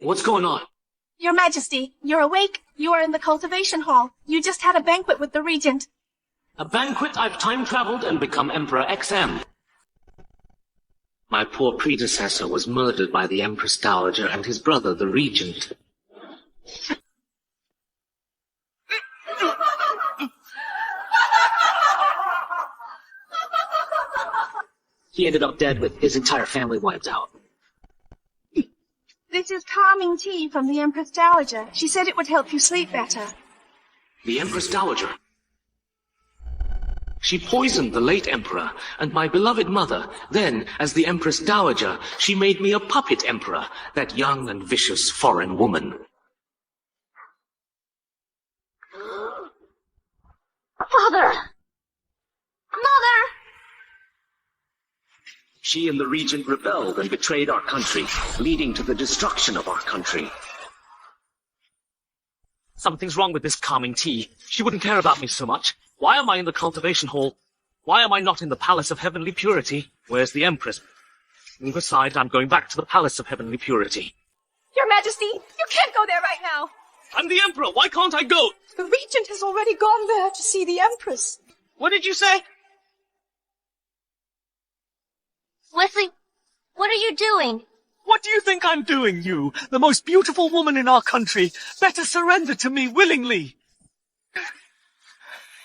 What's going on? Your Majesty, you're awake. You are in the cultivation hall. You just had a banquet with the regent. A banquet? I've time-traveled and become Emperor XM. My poor predecessor was murdered by the Empress Dowager and his brother, the regent. He ended up dead with his entire family wiped out. This is calming tea from the Empress Dowager. She said it would help you sleep better. The Empress Dowager? She poisoned the late Emperor and my beloved mother. Then, as the Empress Dowager, she made me a puppet emperor, that young and vicious foreign woman. Father! Mother! She and the regent rebelled and betrayed our country, leading to the destruction of our country. Something's wrong with this calming tea. She wouldn't care about me so much. Why am I in the cultivation hall? Why am I not in the Palace of Heavenly Purity? Where's the Empress? And besides, I'm going back to the Palace of Heavenly Purity. Your Majesty, you can't go there right now. I'm the Emperor. Why can't I go? The regent has already gone there to see the Empress. What did you say? Wesley, what are you doing? What do you think I'm doing, you? The most beautiful woman in our country. Better surrender to me willingly.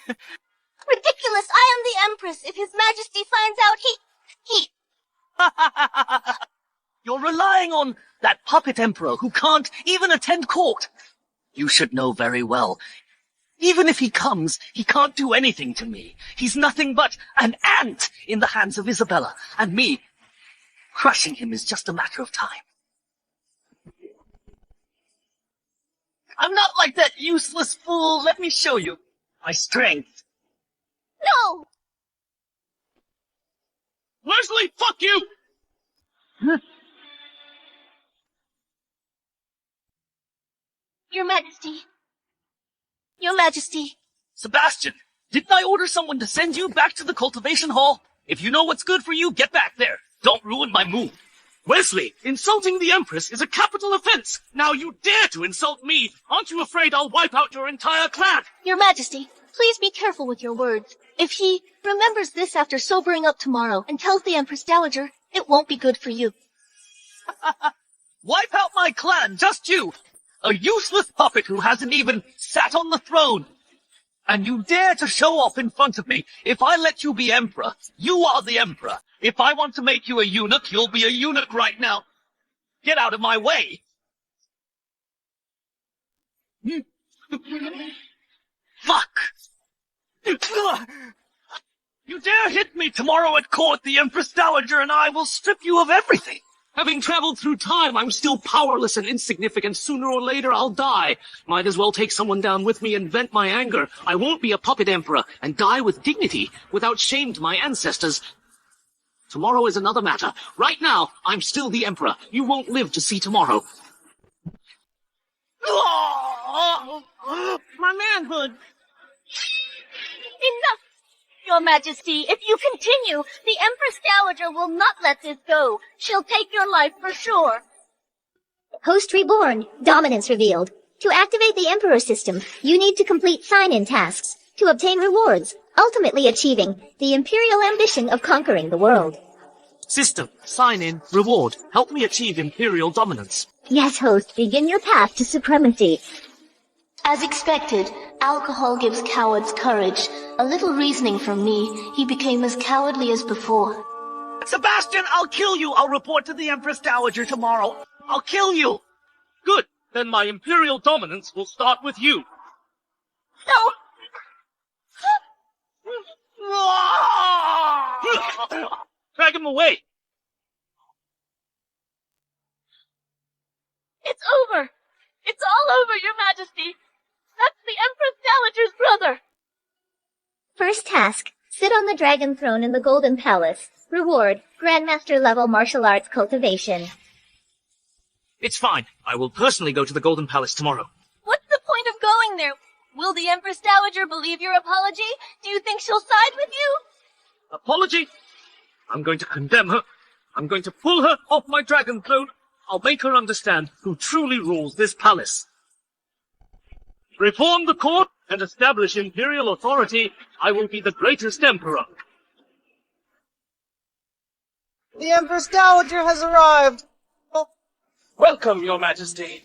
Ridiculous! I am the Empress. If His Majesty finds out, he... You're relying on that puppet emperor who can't even attend court. You should know very well. Even if he comes, he can't do anything to me. He's nothing but an ant in the hands of Isabella, and me. Crushing him is just a matter of time. I'm not like that useless fool. Let me show you my strength. No! Leslie, fuck you! Your Majesty. Your Majesty. Sebastian, didn't I order someone to send you back to the cultivation hall? If you know what's good for you, get back there. Don't ruin my mood. Wesley, insulting the Empress is a capital offense. Now you dare to insult me. Aren't you afraid I'll wipe out your entire clan? Your Majesty, please be careful with your words. If he remembers this after sobering up tomorrow and tells the Empress Dowager, it won't be good for you. Wipe out my clan, just you. A useless puppet who hasn't even sat on the throne. And you dare to show off in front of me. If I let you be emperor, you are the emperor. If I want to make you a eunuch, you'll be a eunuch right now. Get out of my way. Fuck. You dare hit me tomorrow at court, the Empress Dowager, and I will strip you of everything. Having traveled through time, I'm still powerless and insignificant. Sooner or later, I'll die. Might as well take someone down with me and vent my anger. I won't be a puppet emperor and die with dignity, without shame to my ancestors. Tomorrow is another matter. Right now, I'm still the emperor. You won't live to see tomorrow. My manhood. Enough! Your Majesty, if you continue, the Empress Dowager will not let this go. She'll take your life for sure. Host reborn. Dominance revealed. To activate the Emperor system, you need to complete sign-in tasks to obtain rewards, ultimately achieving the imperial ambition of conquering the world. System, sign in, reward. Help me achieve imperial dominance. Yes, host, begin your path to supremacy. As expected, alcohol gives cowards courage. A little reasoning from me, he became as cowardly as before. Sebastian, I'll kill you. I'll report to the Empress Dowager tomorrow. I'll kill you. Good. Then my imperial dominance will start with you. No! Drag him away. It's over. It's all over, Your Majesty. That's the Empress Dowager's brother. First task, sit on the dragon throne in the Golden Palace. Reward, Grandmaster level martial arts cultivation. It's fine. I will personally go to the Golden Palace tomorrow. What's the point of going there? Will the Empress Dowager believe your apology? Do you think she'll side with you? Apology? I'm going to condemn her. I'm going to pull her off my dragon throne. I'll make her understand who truly rules this palace. Reform the court and establish imperial authority. I will be the greatest emperor. The Empress Dowager has arrived. Welcome, your majesty.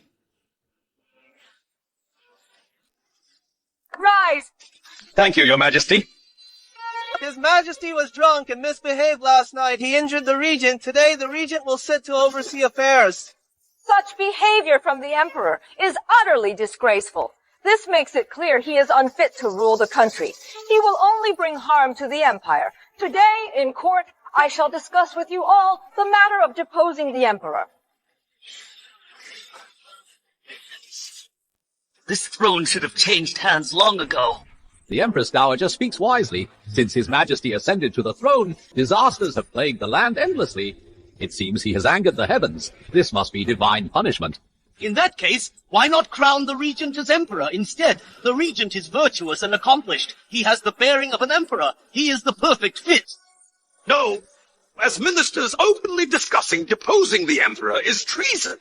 Rise! Thank you, your majesty. His Majesty was drunk and misbehaved last night. He injured the regent. Today, the regent will sit to oversee affairs. Such behavior from the emperor is utterly disgraceful. This makes it clear he is unfit to rule the country. He will only bring harm to the empire. Today, in court, I shall discuss with you all the matter of deposing the emperor. This throne should have changed hands long ago. The Empress Dowager speaks wisely. Since His Majesty ascended to the throne, disasters have plagued the land endlessly. It seems he has angered the heavens. This must be divine punishment. In that case, why not crown the regent as emperor instead? The regent is virtuous and accomplished. He has the bearing of an emperor. He is the perfect fit. No, as ministers openly discussing deposing the emperor is treason.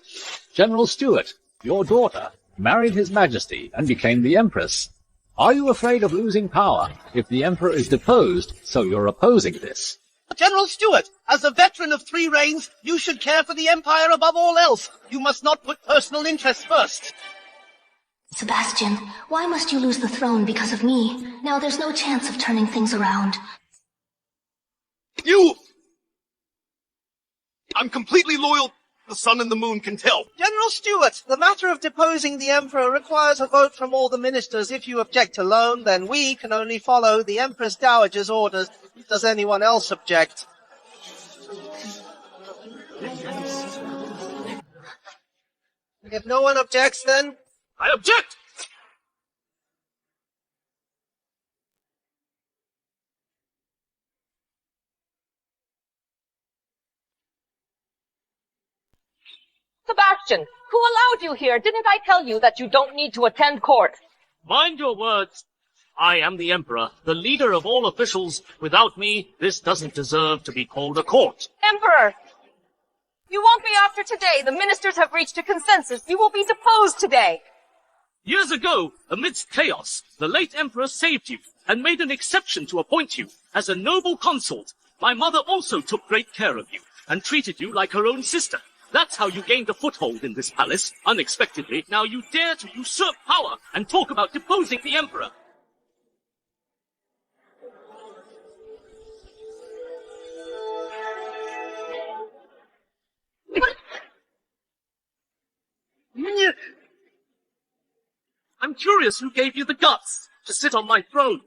General Stuart, your daughter, married His Majesty and became the Empress. Are you afraid of losing power if the Emperor is deposed, so you're opposing this? General Stuart, as a veteran of 3 reigns, you should care for the empire above all else. You must not put personal interests first. Sebastian, why must you lose the throne because of me? Now there's no chance of turning things around. I'm completely loyal. The sun and the moon can tell. General Stuart, the matter of deposing the emperor requires a vote from all the ministers. If you object alone, then we can only follow the Empress Dowager's orders. Does anyone else object? If no one objects, then... I object! Sebastian, who allowed you here? Didn't I tell you that you don't need to attend court? Mind your words. I am the emperor, the leader of all officials. Without me, this doesn't deserve to be called a court. Emperor! You won't be after today. The ministers have reached a consensus. You will be deposed today. Years ago, amidst chaos, the late emperor saved you and made an exception to appoint you as a noble consort. My mother also took great care of you and treated you like her own sister. That's how you gained a foothold in this palace, unexpectedly. Now you dare to usurp power and talk about deposing the emperor. I'm curious who gave you the guts to sit on my throne.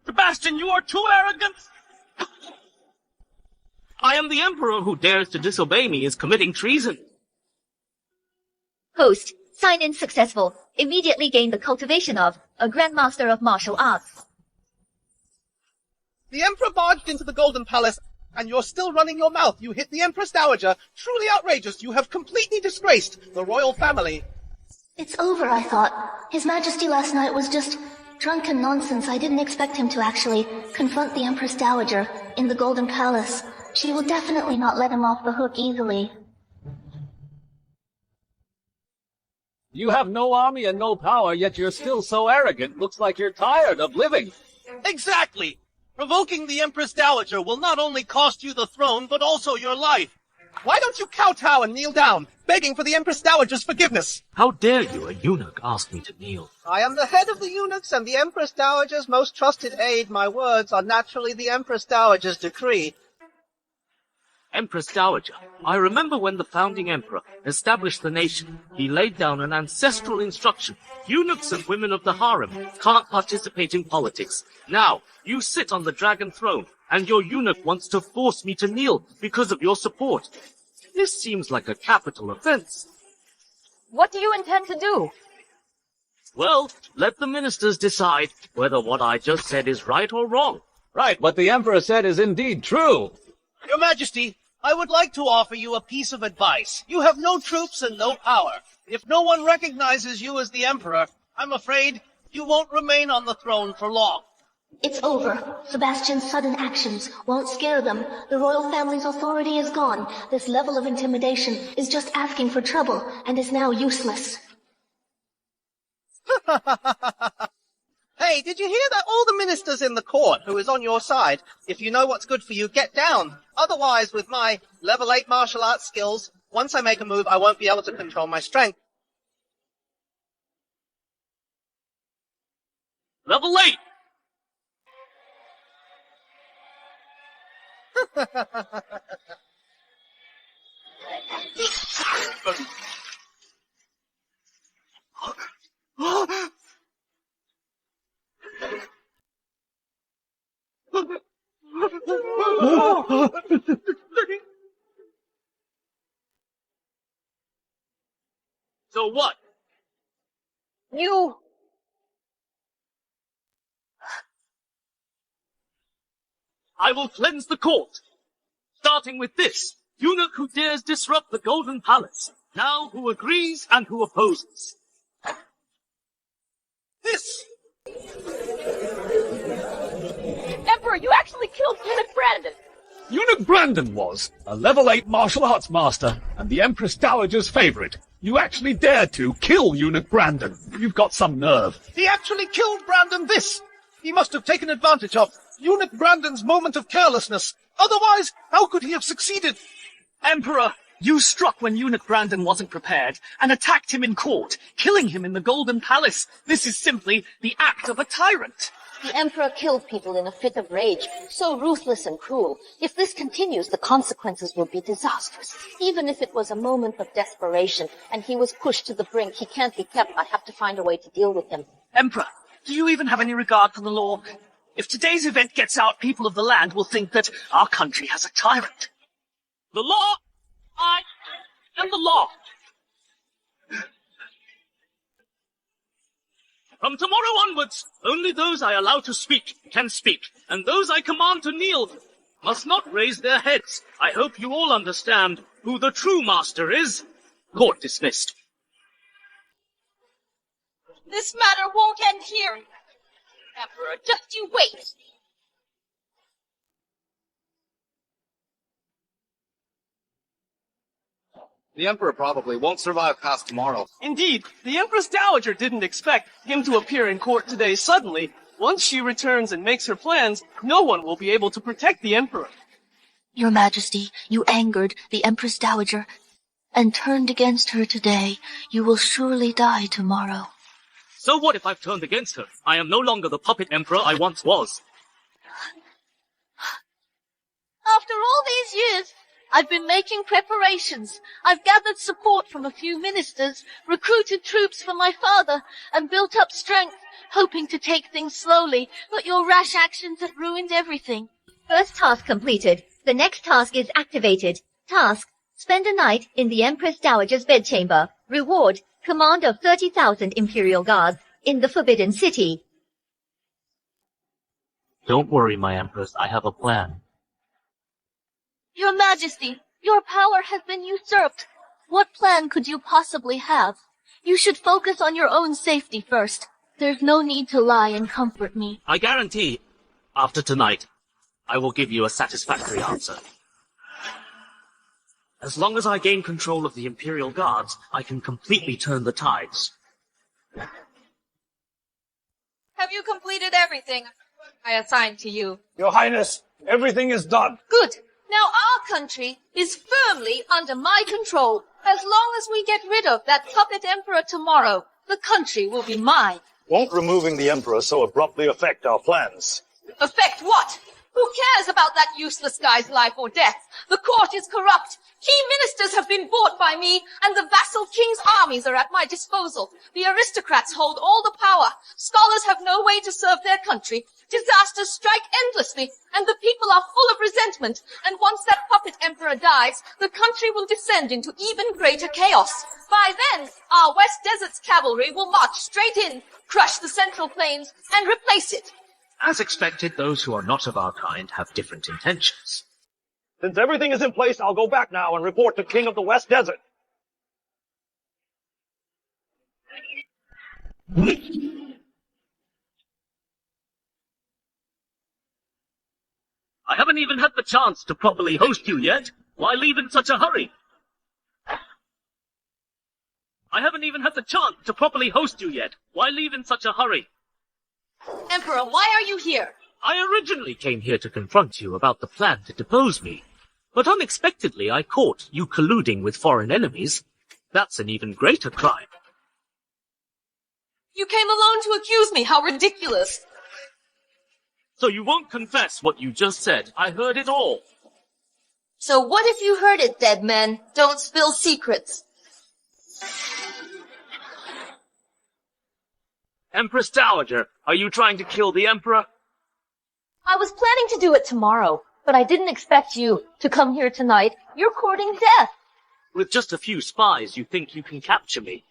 Sebastian, you are too arrogant! I am the emperor. Who dares to disobey me is committing treason. Host, sign-in successful. Immediately gain the cultivation of a Grandmaster of Martial Arts. The Emperor barged into the Golden Palace, and you're still running your mouth. You hit the Empress Dowager. Truly outrageous. You have completely disgraced the royal family. It's over, I thought. His Majesty last night was just drunken nonsense. I didn't expect him to actually confront the Empress Dowager in the Golden Palace. She will definitely not let him off the hook easily. You have no army and no power, yet you're still so arrogant. Looks like you're tired of living. Exactly. Provoking the Empress Dowager will not only cost you the throne, but also your life. Why don't you kowtow and kneel down, begging for the Empress Dowager's forgiveness? How dare you, a eunuch, ask me to kneel? I am the head of the eunuchs and the Empress Dowager's most trusted aide. My words are naturally the Empress Dowager's decree. Empress Dowager, I remember when the founding emperor established the nation, he laid down an ancestral instruction. Eunuchs and women of the harem can't participate in politics. Now, you sit on the dragon throne, and your eunuch wants to force me to kneel because of your support. This seems like a capital offense. What do you intend to do? Well, let the ministers decide whether what I just said is right or wrong. Right, what the Emperor said is indeed true. Your Majesty, I would like to offer you a piece of advice. You have no troops and no power. If no one recognizes you as the emperor, I'm afraid you won't remain on the throne for long. It's over. Sebastian's sudden actions won't scare them. The royal family's authority is gone. This level of intimidation is just asking for trouble and is now useless. Hey, did you hear that? All the ministers in the court who is on your side, if you know what's good for you, get down. Otherwise, with my level 8 martial arts skills, once I make a move, I won't be able to control my strength. Level 8! So what? You... I will cleanse the court. Starting with this, eunuch who dares disrupt the Golden Palace. Now who agrees and who opposes. This! Emperor, you actually killed Eunuch Brandon! Eunuch Brandon was a level 8 martial arts master and the Empress Dowager's favorite. You actually dared to kill Eunuch Brandon. You've got some nerve. He actually killed Brandon this! He must have taken advantage of Eunuch Brandon's moment of carelessness. Otherwise, how could he have succeeded? Emperor, you struck when Eunuch Brandon wasn't prepared and attacked him in court, killing him in the Golden Palace. This is simply the act of a tyrant. The Emperor killed people in a fit of rage, so ruthless and cruel. If this continues, the consequences will be disastrous. Even if it was a moment of desperation and he was pushed to the brink, he can't be kept. I have to find a way to deal with him. Emperor, do you even have any regard for the law? If today's event gets out, people of the land will think that our country has a tyrant. The law! I am the law! From tomorrow onwards, only those I allow to speak can speak, and those I command to kneel must not raise their heads. I hope you all understand who the true master is. Court dismissed. This matter won't end here. Emperor, just you wait. The Emperor probably won't survive past tomorrow. Indeed, the Empress Dowager didn't expect him to appear in court today suddenly. Once she returns and makes her plans, no one will be able to protect the Emperor. Your Majesty, you angered the Empress Dowager and turned against her today. You will surely die tomorrow. So what if I've turned against her? I am no longer the puppet emperor I once was. After all these years, I've been making preparations. I've gathered support from a few ministers, recruited troops for my father, and built up strength, hoping to take things slowly, but your rash actions have ruined everything. First task completed. The next task is activated. Task: spend a night in the Empress Dowager's bedchamber. Reward: command of 30,000 Imperial Guards in the Forbidden City. Don't worry, my Empress. I have a plan. Your Majesty, your power has been usurped. What plan could you possibly have? You should focus on your own safety first. There's no need to lie and comfort me. I guarantee, after tonight, I will give you a satisfactory answer. As long as I gain control of the Imperial Guards, I can completely turn the tides. Have you completed everything I assigned to you? Your Highness, everything is done. Good. Now our country is firmly under my control. As long as we get rid of that puppet emperor tomorrow, the country will be mine. Won't removing the Emperor so abruptly affect our plans? Affect what? Who cares about that useless guy's life or death? The court is corrupt. Key ministers have been bought by me, and the vassal king's armies are at my disposal. The aristocrats hold all the power. Scholars have no way to serve their country. Disasters strike endlessly, and the people are full of resentment. And once that puppet emperor dies, the country will descend into even greater chaos. By then, our West Desert's cavalry will march straight in, crush the Central Plains, and replace it. As expected, those who are not of our kind have different intentions. Since everything is in place, I'll go back now and report to King of the West Desert. chance to properly host you yet. Why leave in such a hurry? I haven't even had the chance to properly host you yet. Why leave in such a hurry? Emperor, why are you here? I originally came here to confront you about the plan to depose me. But unexpectedly I caught you colluding with foreign enemies. That's an even greater crime. You came alone to accuse me. How ridiculous. So you won't confess what you just said. I heard it all. So what if you heard it, dead men? Don't spill secrets. Empress Dowager, are you trying to kill the Emperor? I was planning to do it tomorrow, but I didn't expect you to come here tonight. You're courting death. With just a few spies, you think you can capture me?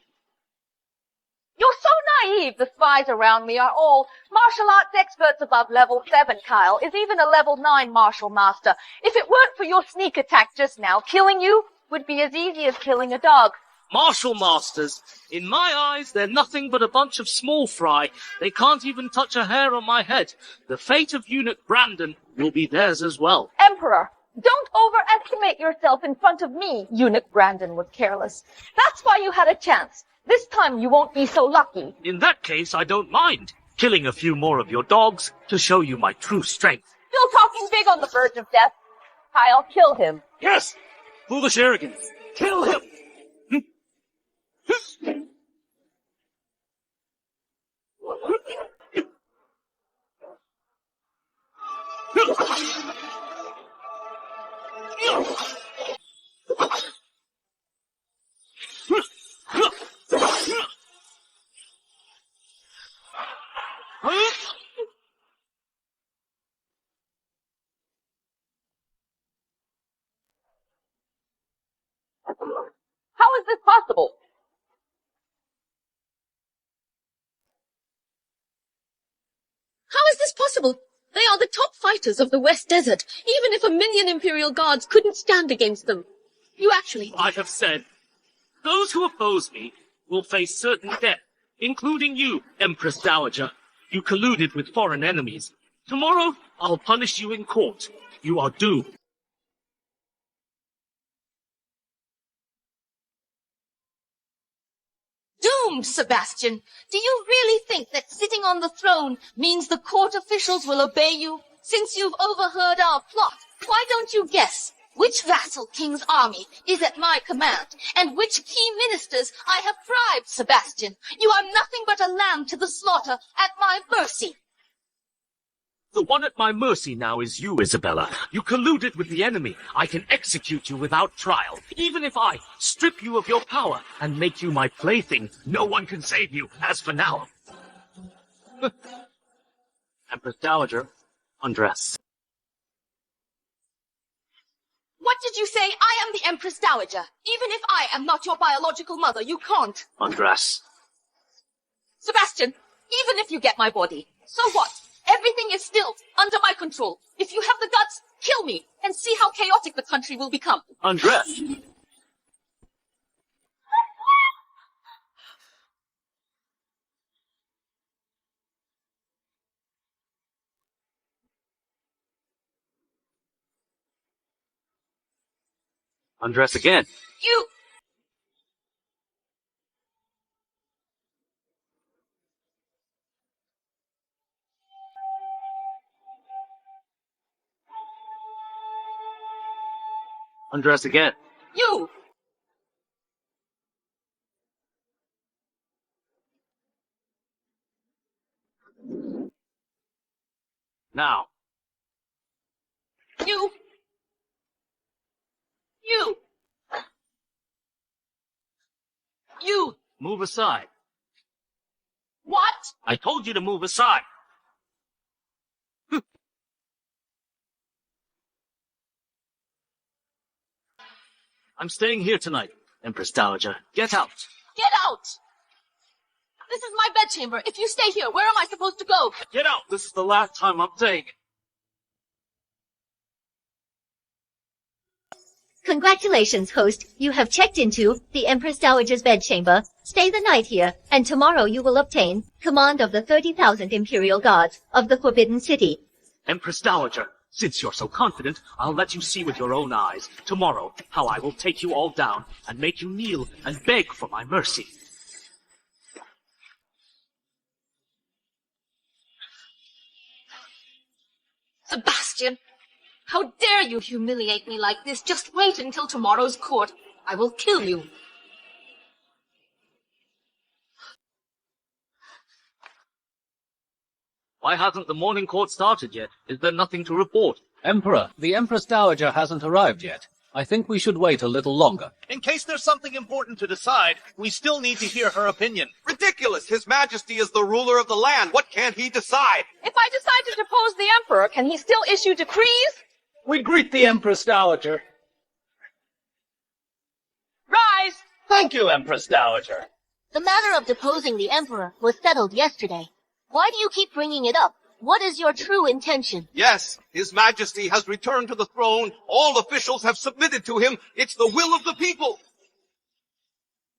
You're so naive. The spies around me are all martial arts experts above level 7, Kyle. Is even a level 9 martial master. If it weren't for your sneak attack just now, killing you would be as easy as killing a dog. Martial masters. In my eyes, they're nothing but a bunch of small fry. They can't even touch a hair on my head. The fate of eunuch Brandon will be theirs as well. Emperor, don't overestimate yourself in front of me. Eunuch Brandon was careless. That's why you had a chance. This time you won't be so lucky. In that case, I don't mind killing a few more of your dogs to show you my true strength. Still talking big on the verge of death. Kyle, kill him. Yes! Foolish arrogance. Kill him! How is this possible? How is this possible? They are the top fighters of the West Desert. Even if 1,000,000 Imperial Guards couldn't stand against them. You actually... I have said, those who oppose me will face certain death, including you, Empress Dowager. You colluded with foreign enemies. Tomorrow, I'll punish you in court. You are doomed. Doomed, Sebastian. Do you really think that sitting on the throne means the court officials will obey you? Since you've overheard our plot, why don't you guess which vassal king's army is at my command, and which key ministers I have bribed, Sebastian? You are nothing but a lamb to the slaughter at my mercy. The one at my mercy now is you, Isabella. You colluded with the enemy. I can execute you without trial. Even if I strip you of your power and make you my plaything, no one can save you, as for now. Empress Dowager, undress. What did you say? I am the Empress Dowager. Even if I am not your biological mother, you can't. Undress. Sebastian, even if you get my body, so what? Everything is still under my control. If you have the guts, kill me and see how chaotic the country will become. Undress. Undress again. You... Undress again. You... Now. You... You... You... Move aside. What? I told you to move aside. I'm staying here tonight, Empress Dowager. Get out. Get out! This is my bedchamber. If you stay here, where am I supposed to go? Get out! This is the last time I'm saying it. Congratulations, host. You have checked into the Empress Dowager's bedchamber. Stay the night here, and tomorrow you will obtain command of the 30,000 Imperial Guards of the Forbidden City. Empress Dowager, Since you're so confident, I'll let you see with your own eyes, tomorrow, how I will take you all down and make you kneel and beg for my mercy. Sebastian, how dare you humiliate me like this? Just wait until tomorrow's court. I will kill you. Why hasn't the morning court started yet? Is there nothing to report? Emperor, the Empress Dowager hasn't arrived yet. I think we should wait a little longer. In case there's something important to decide, we still need to hear her opinion. Ridiculous! His Majesty is the ruler of the land. What can't he decide? If I decide to depose the emperor, can he still issue decrees? We greet the Empress Dowager. Rise! Thank you, Empress Dowager. The matter of deposing the emperor was settled yesterday. Why do you keep bringing it up? What is your true intention? Yes, His Majesty has returned to the throne. All officials have submitted to him. It's the will of the people.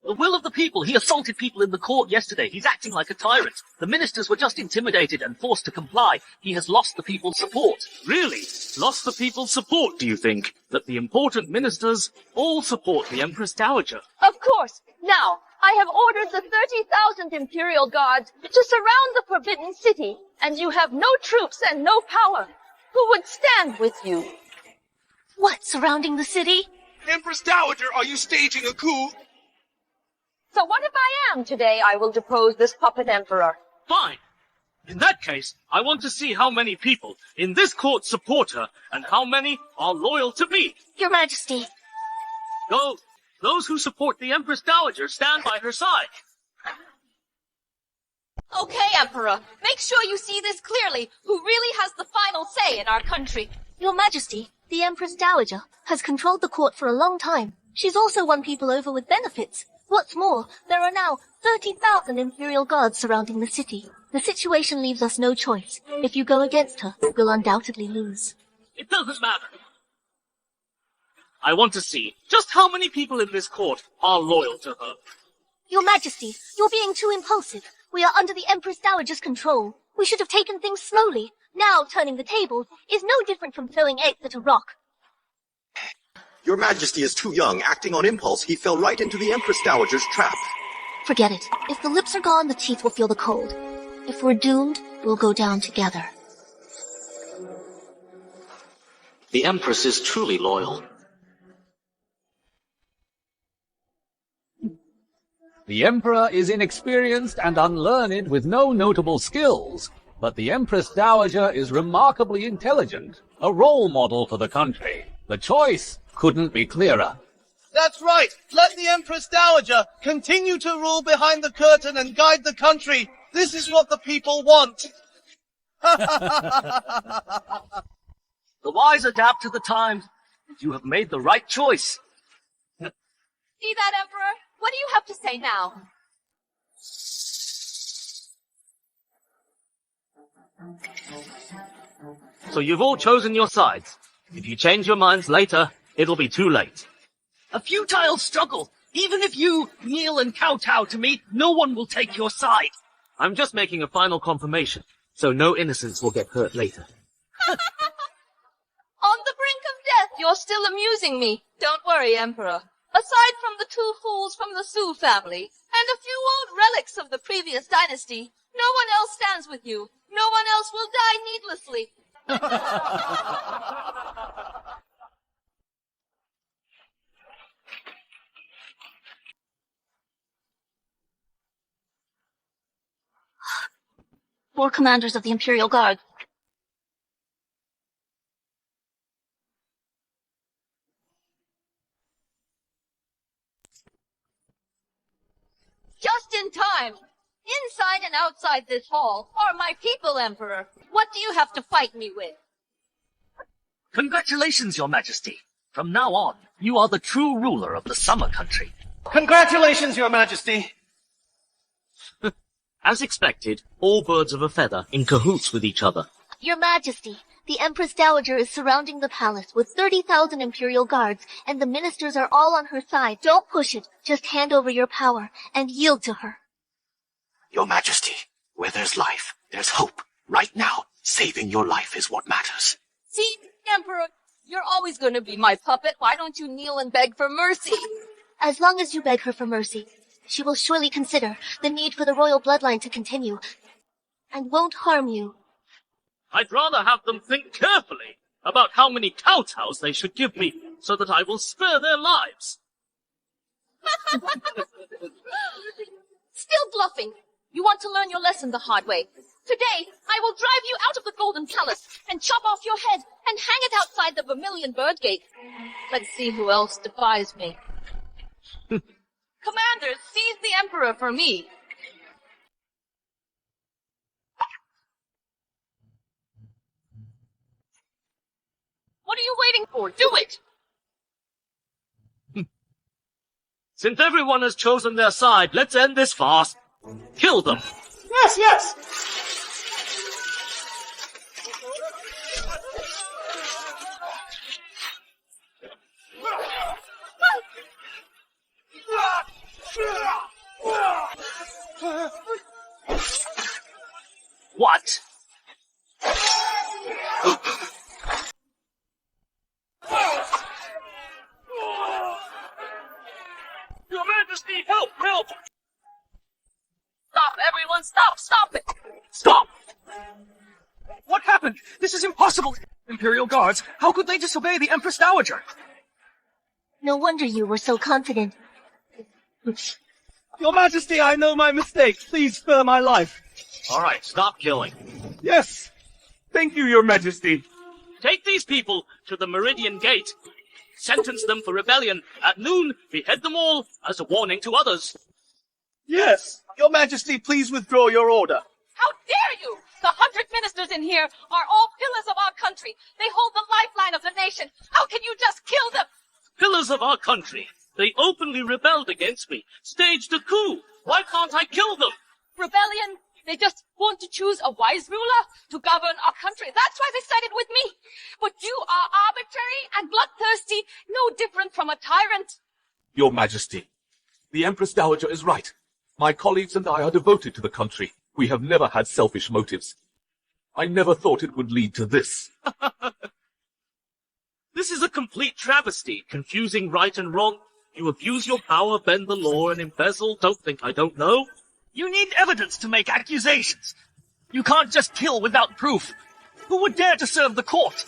The will of the people. He assaulted people in the court yesterday. He's acting like a tyrant. The ministers were just intimidated and forced to comply. He has lost the people's support. Really? Lost the people's support, do you think? That the important ministers all support the Empress Dowager? Of course. Now, I have ordered the 30,000 Imperial Guards to surround the Forbidden City, and you have no troops and no power. Who would stand with you? What, surrounding the city? Empress Dowager, are you staging a coup? So what if I am today? I will depose this puppet emperor. Fine. In that case, I want to see how many people in this court support her and how many are loyal to me. Your Majesty. Go. Those who support the Empress Dowager stand by her side. Okay, Emperor. Make sure you see this clearly. Who really has the final say in our country? Your Majesty, the Empress Dowager has controlled the court for a long time. She's also won people over with benefits. What's more, there are now 30,000 Imperial Guards surrounding the city. The situation leaves us no choice. If you go against her, we'll undoubtedly lose. It doesn't matter. I want to see just how many people in this court are loyal to her. Your Majesty, you're being too impulsive. We are under the Empress Dowager's control. We should have taken things slowly. Now turning the tables is no different from throwing eggs at a rock. Your Majesty is too young. Acting on impulse, he fell right into the Empress Dowager's trap. Forget it. If the lips are gone, the teeth will feel the cold. If we're doomed, we'll go down together. The Empress is truly loyal. The Emperor is inexperienced and unlearned with no notable skills, but the Empress Dowager is remarkably intelligent, a role model for the country. The choice couldn't be clearer. That's right. Let the Empress Dowager continue to rule behind the curtain and guide the country. This is what the people want. The wise adapt to the times. You have made the right choice. See that, Emperor? What do you have to say now? So you've all chosen your sides. If you change your minds later, it'll be too late. A futile struggle. Even if you kneel and kowtow to me, no one will take your side. I'm just making a final confirmation, so no innocents will get hurt later. On the brink of death, you're still amusing me. Don't worry, Emperor. Aside from the two fools from the Sioux family, and a few old relics of the previous dynasty, no one else stands with you. No one else will die needlessly. Four commanders of the Imperial Guard. Just in time. Inside and outside this hall are my people, Emperor. What do you have to fight me with? Congratulations, Your Majesty. From now on, you are the true ruler of the Summer Country. Congratulations, Your Majesty. As expected, all birds of a feather in cahoots with each other. Your Majesty, the Empress Dowager is surrounding the palace with 30,000 Imperial Guards, and the ministers are all on her side. Don't push it. Just hand over your power and yield to her. Your Majesty, where there's life, there's hope. Right now, saving your life is what matters. See, Emperor, you're always going to be my puppet. Why don't you kneel and beg for mercy? As long as you beg her for mercy, she will surely consider the need for the royal bloodline to continue, and won't harm you. I'd rather have them think carefully about how many kowtows they should give me, so that I will spare their lives. Still bluffing. You want to learn your lesson the hard way. Today, I will drive you out of the Golden Palace and chop off your head and hang it outside the Vermilion Bird Gate. Let's see who else defies me. Commanders, seize the Emperor for me. What are you waiting for? Do it! Since everyone has chosen their side, let's end this farce. Kill them. Yes, yes! What? Your Majesty, help, help! Stop, everyone, stop it! Stop! What happened? This is impossible! Imperial Guards, how could they disobey the Empress Dowager? No wonder you were so confident. Your Majesty, I know my mistake. Please spare my life. All right, stop killing. Yes. Thank you, Your Majesty. Take these people to the Meridian Gate. Sentence them for rebellion. At noon, behead them all as a warning to others. Yes. Your Majesty, please withdraw your order. How dare you! The 100 ministers in here are all pillars of our country. They hold the lifeline of the nation. How can you just kill them? Pillars of our country. They openly rebelled against me, staged a coup. Why can't I kill them? Rebellion? They just want to choose a wise ruler to govern our country. That's why they sided with me. But you are arbitrary and bloodthirsty, no different from a tyrant. Your Majesty, the Empress Dowager is right. My colleagues and I are devoted to the country. We have never had selfish motives. I never thought it would lead to this. This is a complete travesty, confusing right and wrong. You abuse your power, bend the law, and embezzle. Don't think I don't know. You need evidence to make accusations. You can't just kill without proof. Who would dare to serve the court?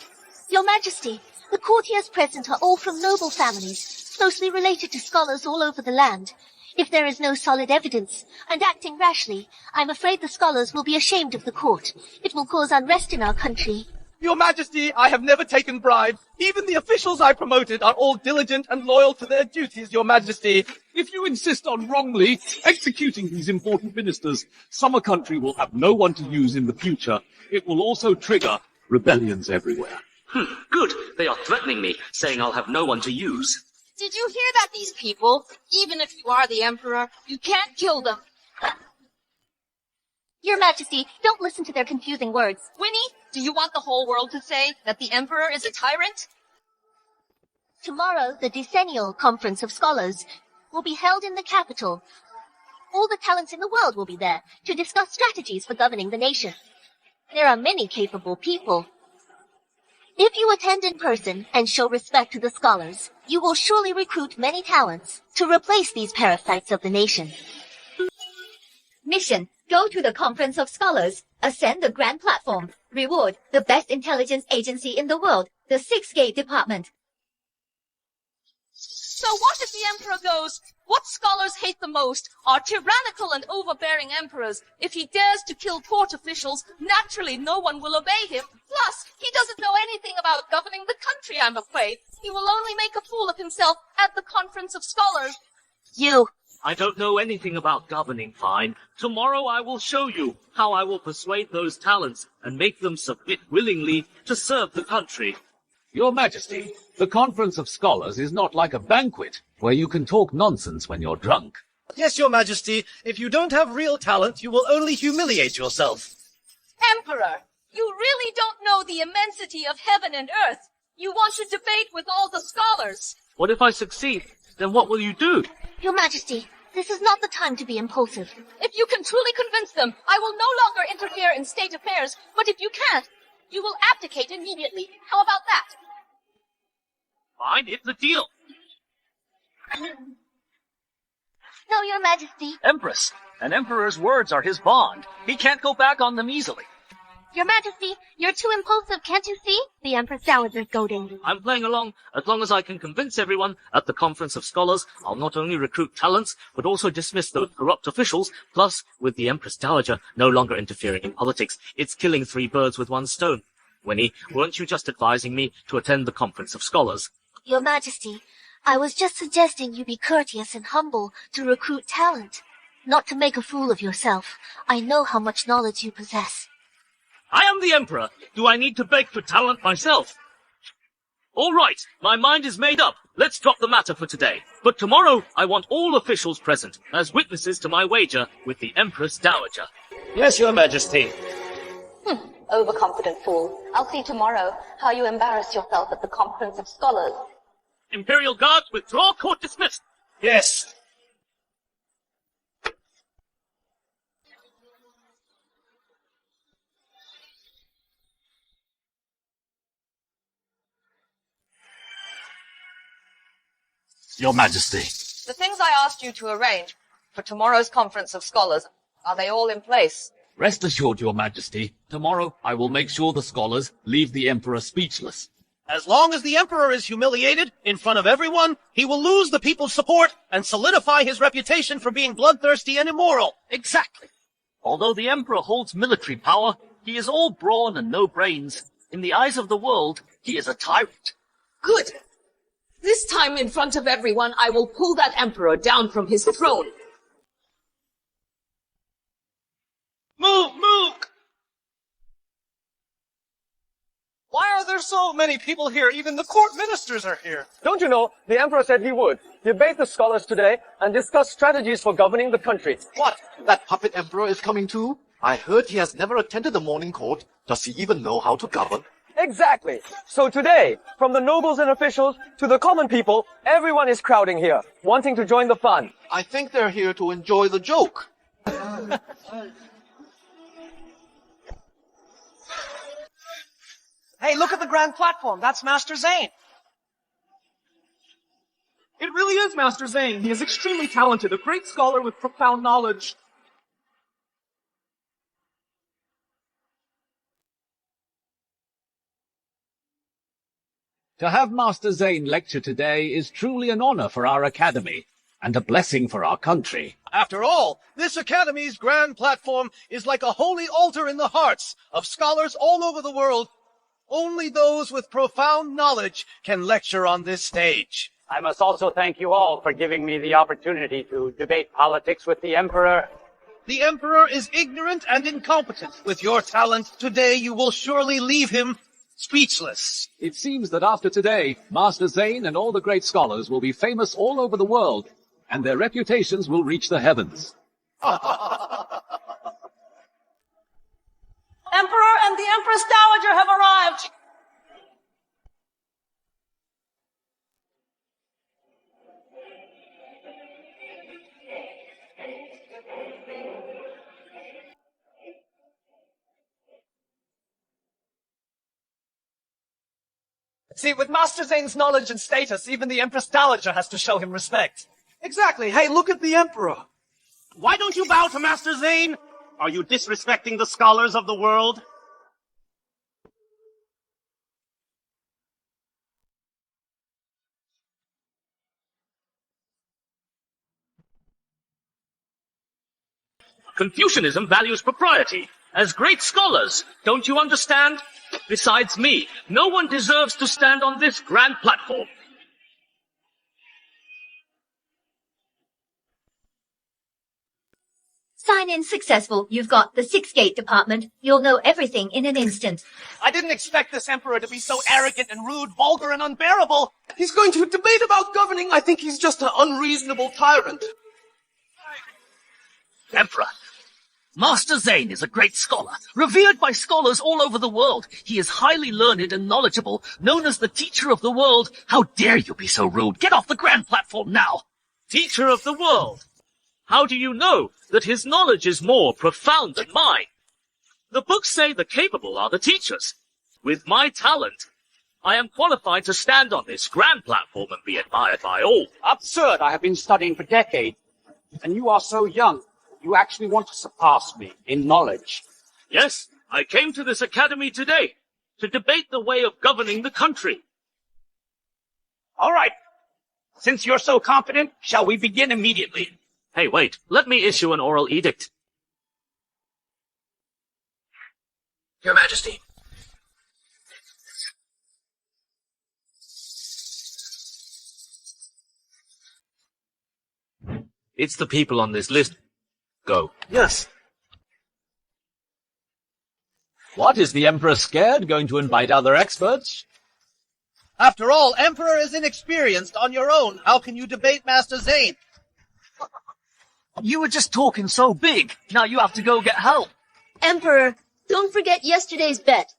Your Majesty, the courtiers present are all from noble families, closely related to scholars all over the land. If there is no solid evidence, and acting rashly, I'm afraid the scholars will be ashamed of the court. It will cause unrest in our country. Your Majesty, I have never taken bribes. Even the officials I promoted are all diligent and loyal to their duties, Your Majesty. If you insist on wrongly executing these important ministers, Summer Country will have no one to use in the future. It will also trigger rebellions everywhere. Good. They are threatening me, saying I'll have no one to use. Did you hear that, these people? Even if you are the Emperor, you can't kill them. Your Majesty, don't listen to their confusing words. Winnie, do you want the whole world to say that the Emperor is a tyrant? Tomorrow, the decennial Conference of Scholars will be held in the capital. All the talents in the world will be there to discuss strategies for governing the nation. There are many capable people. If you attend in person and show respect to the scholars, you will surely recruit many talents to replace these parasites of the nation. Mission: go to the Conference of Scholars, ascend the Grand Platform, reward the best intelligence agency in the world, the Sixth Gate Department. So what if the Emperor goes? What scholars hate the most are tyrannical and overbearing emperors. If he dares to kill court officials, naturally no one will obey him. Plus, he doesn't know anything about governing the country, I'm afraid. He will only make a fool of himself at the Conference of Scholars. I don't know anything about governing, fine. Tomorrow I will show you how I will persuade those talents and make them submit willingly to serve the country. Your Majesty, the Conference of Scholars is not like a banquet where you can talk nonsense when you're drunk. Yes, Your Majesty, if you don't have real talent, you will only humiliate yourself. Emperor, you really don't know the immensity of heaven and earth. You want to debate with all the scholars. What if I succeed? Then what will you do? Your Majesty, this is not the time to be impulsive. If you can truly convince them, I will no longer interfere in state affairs. But if you can't, You will abdicate immediately. How about that? Fine, it's a deal. No, Your Majesty. Empress, an emperor's words are his bond. He can't go back on them easily. Your Majesty, you're too impulsive, can't you see? The Empress Dowager's goading. I'm playing along. As long as I can convince everyone at the Conference of Scholars, I'll not only recruit talents, but also dismiss the corrupt officials. Plus, with the Empress Dowager no longer interfering in politics, it's killing 3 birds with 1 stone. Winnie, weren't you just advising me to attend the Conference of Scholars? Your Majesty, I was just suggesting you be courteous and humble to recruit talent, not to make a fool of yourself. I know how much knowledge you possess. I am the Emperor. Do I need to beg for talent myself? All right, my mind is made up. Let's drop the matter for today. But tomorrow, I want all officials present as witnesses to my wager with the Empress Dowager. Yes, Your Majesty. Overconfident fool. I'll see tomorrow how you embarrass yourself at the Conference of Scholars. Imperial Guards, withdraw, court dismissed. Yes. Your Majesty. The things I asked you to arrange for tomorrow's Conference of Scholars, are they all in place? Rest assured, Your Majesty. Tomorrow I will make sure the scholars leave the Emperor speechless. As long as the Emperor is humiliated in front of everyone, he will lose the people's support and solidify his reputation for being bloodthirsty and immoral. Exactly. Although the Emperor holds military power, he is all brawn and no brains. In the eyes of the world, he is a tyrant. Good. This time in front of everyone, I will pull that emperor down from his throne. Move! Why are there so many people here? Even the court ministers are here. Don't you know, the Emperor said he would debate the scholars today and discuss strategies for governing the country. What? That puppet emperor is coming too? I heard he has never attended the morning court. Does he even know how to govern? Exactly. So today, from the nobles and officials to the common people, everyone is crowding here, wanting to join the fun. I think they're here to enjoy the joke. Hey, look at the grand platform. That's Master Zane. It really is Master Zane. He is extremely talented, a great scholar with profound knowledge. To have Master Zane lecture today is truly an honor for our academy, and a blessing for our country. After all, this academy's grand platform is like a holy altar in the hearts of scholars all over the world. Only those with profound knowledge can lecture on this stage. I must also thank you all for giving me the opportunity to debate politics with the Emperor. The Emperor is ignorant and incompetent. With your talent today, you will surely leave him speechless. It seems that after today, Master Zane and all the great scholars will be famous all over the world, and their reputations will reach the heavens. Emperor and the Empress Dowager have arrived. See, with Master Zane's knowledge and status, even the Empress Dowager has to show him respect. Exactly. Hey, look at the Emperor. Why don't you bow to Master Zane? Are you disrespecting the scholars of the world? Confucianism values propriety. As great scholars, don't you understand? Besides me, no one deserves to stand on this grand platform. Sign-in successful. You've got the 6-gate department. You'll know everything in an instant. I didn't expect this emperor to be so arrogant and rude, vulgar and unbearable. He's going to debate about governing. I think he's just an unreasonable tyrant. Emperor, Master Zane is a great scholar, revered by scholars all over the world. He is highly learned and knowledgeable, known as the teacher of the world. How dare you be so rude? Get off the grand platform now. Teacher of the world. How do you know that his knowledge is more profound than mine? The books say the capable are the teachers. With my talent, I am qualified to stand on this grand platform and be admired by all. Absurd. I have been studying for decades. And you are so young. You actually want to surpass me in knowledge. Yes, I came to this academy today to debate the way of governing the country. All right. Since you're so confident, shall we begin immediately? Hey, wait. Let me issue an oral edict. Your Majesty. It's the people on this list. Go. Yes. What, is the Emperor scared, going to invite other experts? After all, Emperor is inexperienced on your own. How can you debate Master Zane? You were just talking so big. Now you have to go get help. Emperor, don't forget yesterday's bet.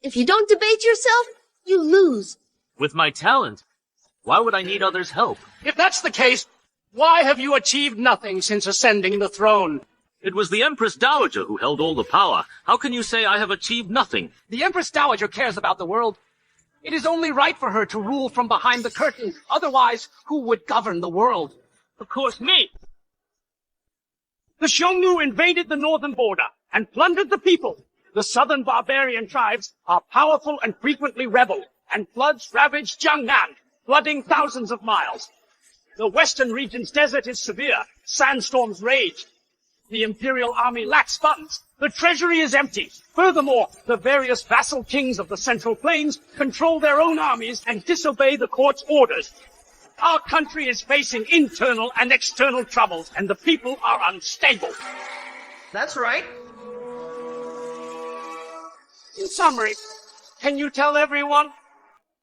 If you don't debate yourself, you lose. With my talent, why would I need others' help? If that's the case, why have you achieved nothing since ascending the throne? It was the Empress Dowager who held all the power. How can you say I have achieved nothing? The Empress Dowager cares about the world. It is only right for her to rule from behind the curtain. Otherwise, who would govern the world? Of course, me. The Xiongnu invaded the northern border and plundered the people. The southern barbarian tribes are powerful and frequently rebel, and floods ravage Jiangnan, flooding thousands of miles. The western region's desert is severe. Sandstorms rage. The imperial army lacks funds. The treasury is empty. Furthermore, the various vassal kings of the Central Plains control their own armies and disobey the court's orders. Our country is facing internal and external troubles, and the people are unstable. That's right. In summary, can you tell everyone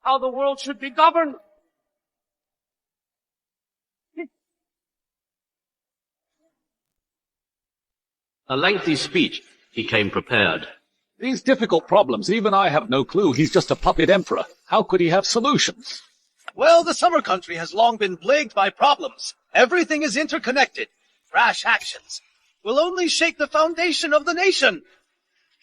how the world should be governed? A lengthy speech. He came prepared. These difficult problems, even I have no clue. He's just a puppet emperor. How could he have solutions? Well, the summer country has long been plagued by problems. Everything is interconnected. Rash actions will only shake the foundation of the nation.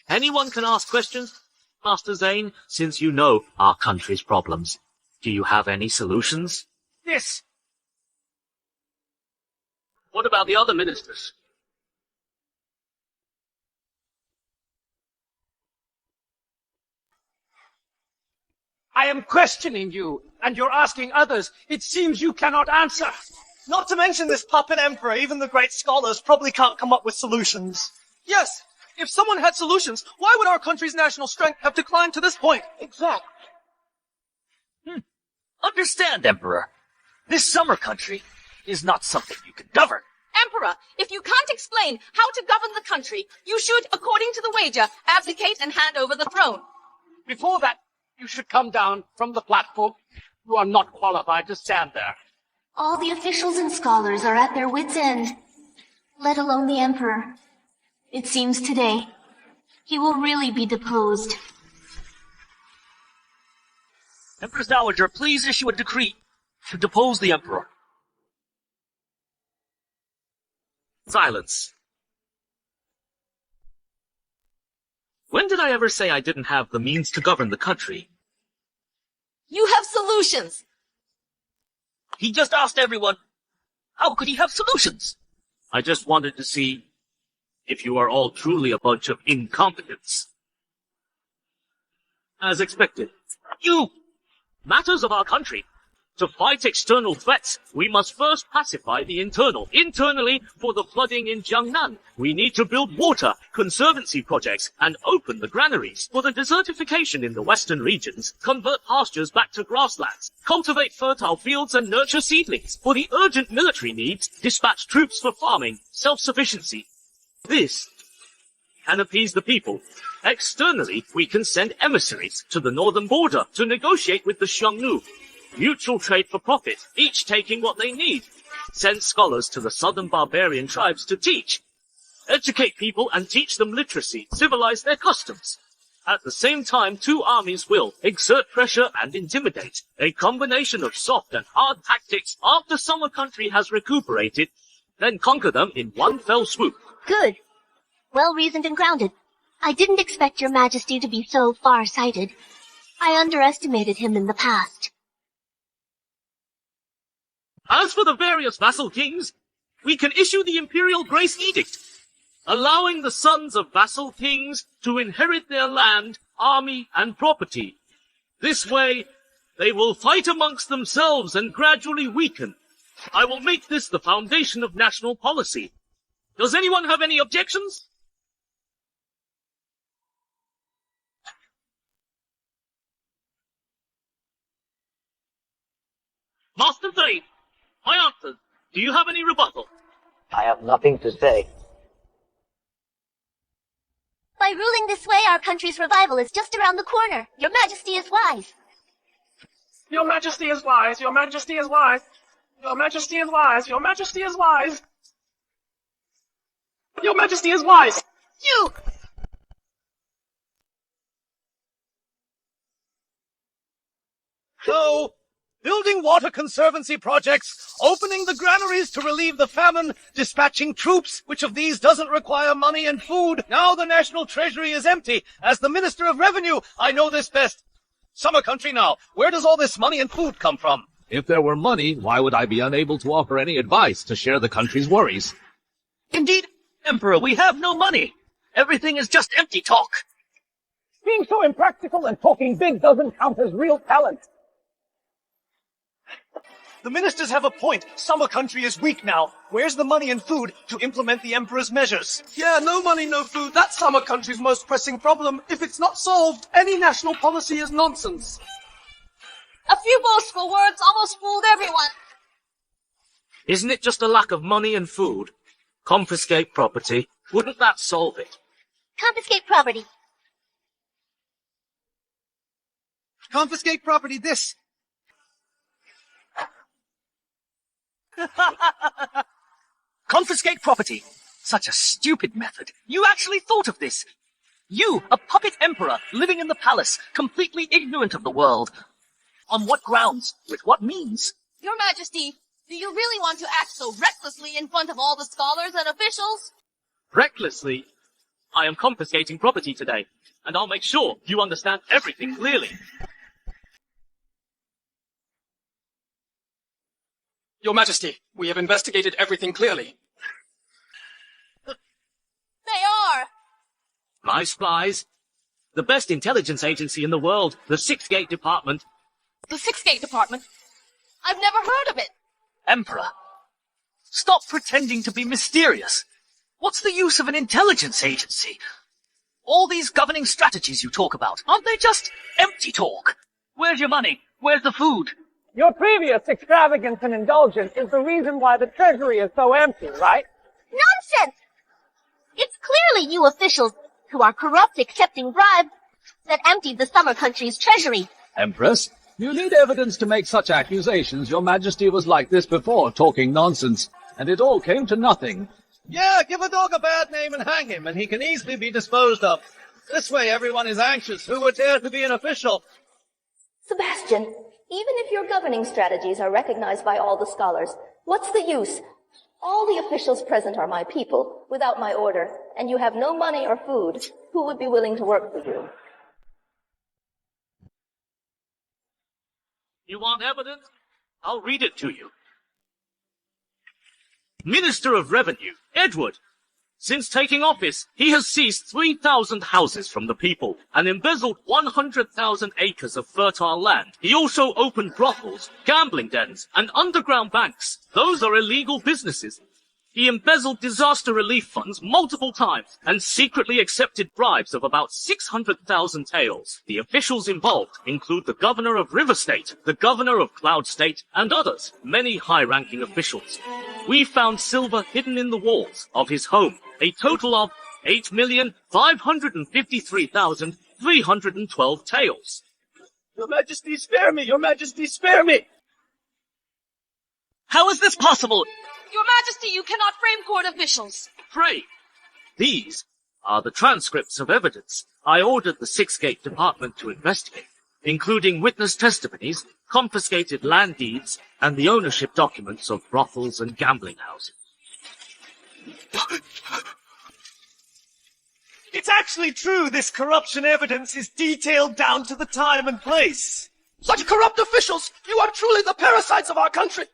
Anyone can ask questions, Master Zane, since you know our country's problems. Do you have any solutions? This. What about the other ministers? I am questioning you, and you're asking others. It seems you cannot answer. Not to mention this puppet emperor, even the great scholars probably can't come up with solutions. Yes, if someone had solutions, why would our country's national strength have declined to this point? Exactly. Understand, Emperor. This summer country is not something you can govern. Emperor, if you can't explain how to govern the country, you should, according to the wager, abdicate and hand over the throne. Before that, you should come down from the platform. You are not qualified to stand there. All the officials and scholars are at their wits' end, let alone the Emperor. It seems today he will really be deposed. Empress Dowager, please issue a decree to depose the Emperor. Silence. When did I ever say I didn't have the means to govern the country? You have solutions. He just asked everyone, how could he have solutions? I just wanted to see if you are all truly a bunch of incompetents. As expected, matters of our country. To fight external threats, we must first pacify the internal. Internally, for the flooding in Jiangnan, we need to build water, conservancy projects, and open the granaries. For the desertification in the western regions, convert pastures back to grasslands, cultivate fertile fields and nurture seedlings. For the urgent military needs, dispatch troops for farming, self-sufficiency. This can appease the people. Externally, we can send emissaries to the northern border to negotiate with the Xiongnu. Mutual trade for profit, each taking what they need. Send scholars to the southern barbarian tribes to teach. Educate people and teach them literacy, civilize their customs. At the same time, two armies will exert pressure and intimidate. A combination of soft and hard tactics after summer country has recuperated, then conquer them in one fell swoop. Good. Well reasoned and grounded. I didn't expect your majesty to be so far-sighted. I underestimated him in the past. As for the various vassal kings, we can issue the Imperial Grace Edict, allowing the sons of vassal kings to inherit their land, army, and property. This way, they will fight amongst themselves and gradually weaken. I will make this the foundation of national policy. Does anyone have any objections? Master 3, my answers. Do you have any rebuttal? I have nothing to say. By ruling this way, our country's revival is just around the corner. Your majesty is wise. Your majesty is wise. Your majesty is wise. Your majesty is wise. Your majesty is wise. Your majesty is wise. You! So, building water conservancy projects, opening the granaries to relieve the famine, dispatching troops, which of these doesn't require money and food? Now the national treasury is empty. As the Minister of Revenue, I know this best. Summer country now, where does all this money and food come from? If there were money, why would I be unable to offer any advice to share the country's worries? Indeed, Emperor, we have no money. Everything is just empty talk. Being so impractical and talking big doesn't count as real talent. The ministers have a point. Summer country is weak now. Where's the money and food to implement the Emperor's measures? Yeah, no money, no food. That's summer country's most pressing problem. If it's not solved, any national policy is nonsense. A few boastful words almost fooled everyone. Isn't it just a lack of money and food? Confiscate property. Wouldn't that solve it? Confiscate property. Confiscate property this. Confiscate property. Such a stupid method. You actually thought of this. You, a puppet emperor, living in the palace, completely ignorant of the world. On what grounds? With what means? Your Majesty, do you really want to act so recklessly in front of all the scholars and officials? Recklessly? I am confiscating property today, and I'll make sure you understand everything clearly. Your Majesty, we have investigated everything clearly. They are! My spies. The best intelligence agency in the world, the Six Gate Department. The Six Gate Department? I've never heard of it. Emperor, stop pretending to be mysterious. What's the use of an intelligence agency? All these governing strategies you talk about, aren't they just empty talk? Where's your money? Where's the food? Your previous extravagance and indulgence is the reason why the treasury is so empty, right? Nonsense! It's clearly you officials who are corrupt accepting bribes that emptied the summer country's treasury. Empress, you need evidence to make such accusations. Your Majesty was like this before, talking nonsense, and it all came to nothing. Yeah, give a dog a bad name and hang him, and he can easily be disposed of. This way everyone is anxious. Who would dare to be an official? Sebastian, even if your governing strategies are recognized by all the scholars, what's the use? All the officials present are my people, without my order, and you have no money or food. Who would be willing to work for you? You want evidence? I'll read it to you. Minister of Revenue, Edward. Since taking office, he has seized 3,000 houses from the people and embezzled 100,000 acres of fertile land. He also opened brothels, gambling dens, and underground banks. Those are illegal businesses. He embezzled disaster relief funds multiple times and secretly accepted bribes of about 600,000 taels. The officials involved include the governor of River State, the governor of Cloud State, and others, many high-ranking officials. We found silver hidden in the walls of his home, a total of 8,553,312 taels. Your Majesty, spare me! Your Majesty, spare me! How is this possible? Your Majesty, you cannot frame court officials. Pray. These are the transcripts of evidence I ordered the Six Gate Department to investigate, including witness testimonies, confiscated land deeds, and the ownership documents of brothels and gambling houses. It's actually true. This corruption evidence is detailed down to the time and place. Such corrupt officials! You are truly the parasites of our country!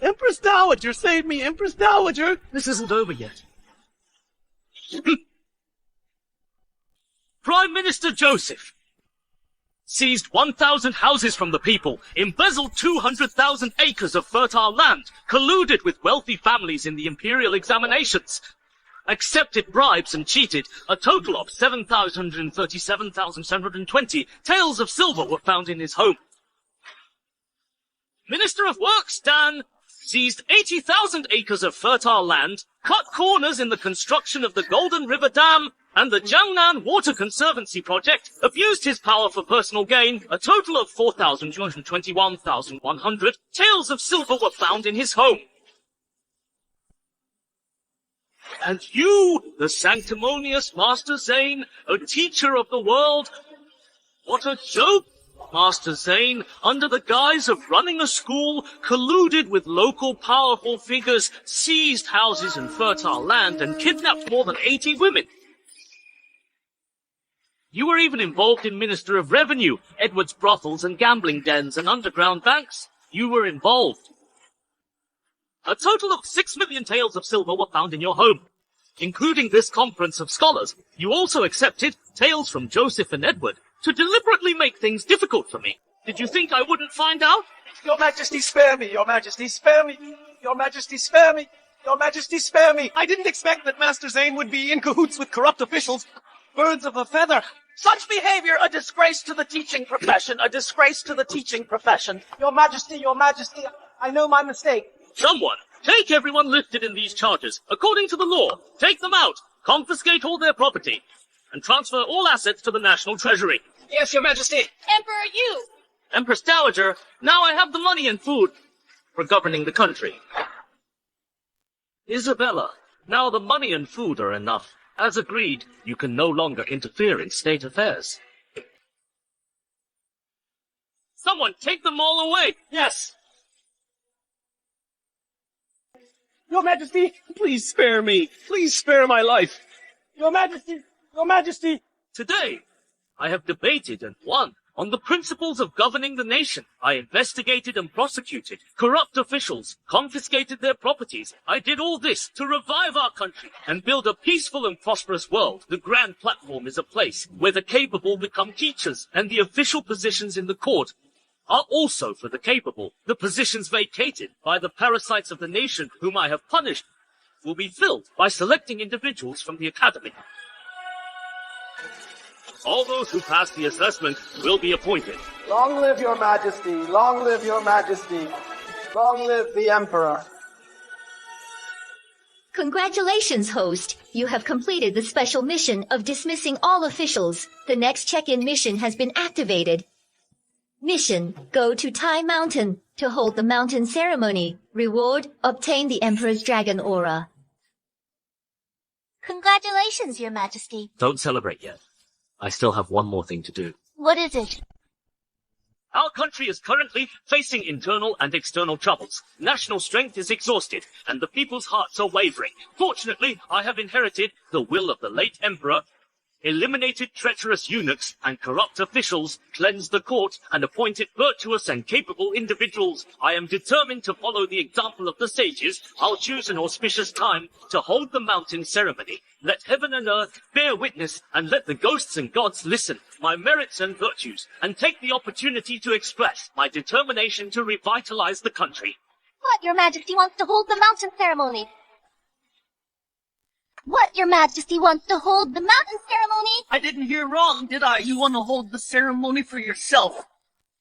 Empress Dowager, save me, Empress Dowager! This isn't over yet. Prime Minister Joseph seized 1,000 houses from the people, embezzled 200,000 acres of fertile land, colluded with wealthy families in the imperial examinations, accepted bribes and cheated. A total of 737,720 taels of silver were found in his home. Minister of Works Dan seized 80,000 acres of fertile land, cut corners in the construction of the Golden River Dam and the Jiangnan Water Conservancy Project, abused his power for personal gain. A total of 4,221,100 taels of silver were found in his home. And you, the sanctimonious Master Zane, a teacher of the world, what a joke! Master Zane, under the guise of running a school, colluded with local powerful figures, seized houses and fertile land, and kidnapped more than 80 women. You were even involved in Minister of Revenue, Edward's brothels and gambling dens and underground banks. You were involved. A total of 6 million taels of silver were found in your home, including this conference of scholars. You also accepted taels from Joseph and Edward to deliberately make things difficult for me. Did you think I wouldn't find out? Your Majesty, spare me! Your Majesty, spare me! Your Majesty, spare me! Your Majesty, spare me! I didn't expect that Master Zane would be in cahoots with corrupt officials. Birds of a feather. Such behavior, a disgrace to the teaching profession, a disgrace to the teaching profession. Your Majesty, I know my mistake. Someone, take everyone listed in these charges, according to the law. Take them out, confiscate all their property, and transfer all assets to the National Treasury. Yes, Your Majesty. Emperor, you! Empress Dowager, now I have the money and food for governing the country. Isabella, now the money and food are enough. As agreed, you can no longer interfere in state affairs. Someone take them all away! Yes! Your Majesty, please spare me. Please spare my life. Your Majesty, Your Majesty! Today, I have debated and won on the principles of governing the nation. I investigated and prosecuted corrupt officials, confiscated their properties. I did all this to revive our country and build a peaceful and prosperous world. The grand platform is a place where the capable become teachers, and the official positions in the court are also for the capable. The positions vacated by the parasites of the nation whom I have punished will be filled by selecting individuals from the academy. All those who pass the assessment will be appointed. Long live your Majesty! Long live your Majesty! Long live the Emperor! Congratulations, host. You have completed the special mission of dismissing all officials. The next check-in mission has been activated. Mission: go to Tai Mountain to hold the mountain ceremony. Reward: obtain the Emperor's Dragon Aura. Congratulations, Your Majesty. Don't celebrate yet. I still have one more thing to do. What is it? Our country is currently facing internal and external troubles. National strength is exhausted, and the people's hearts are wavering. Fortunately, I have inherited the will of the late Emperor, eliminated treacherous eunuchs and corrupt officials, cleansed the court, and appointed virtuous and capable individuals. I am determined to follow the example of the sages. I'll choose an auspicious time to hold the mountain ceremony. Let heaven and earth bear witness, and let the ghosts and gods listen. My merits and virtues, and take the opportunity to express my determination to revitalize the country. What, Your Majesty wants to hold the mountain ceremony? What, Your Majesty wants to hold the mountain ceremony? I didn't hear wrong, did I? You want to hold the ceremony for yourself.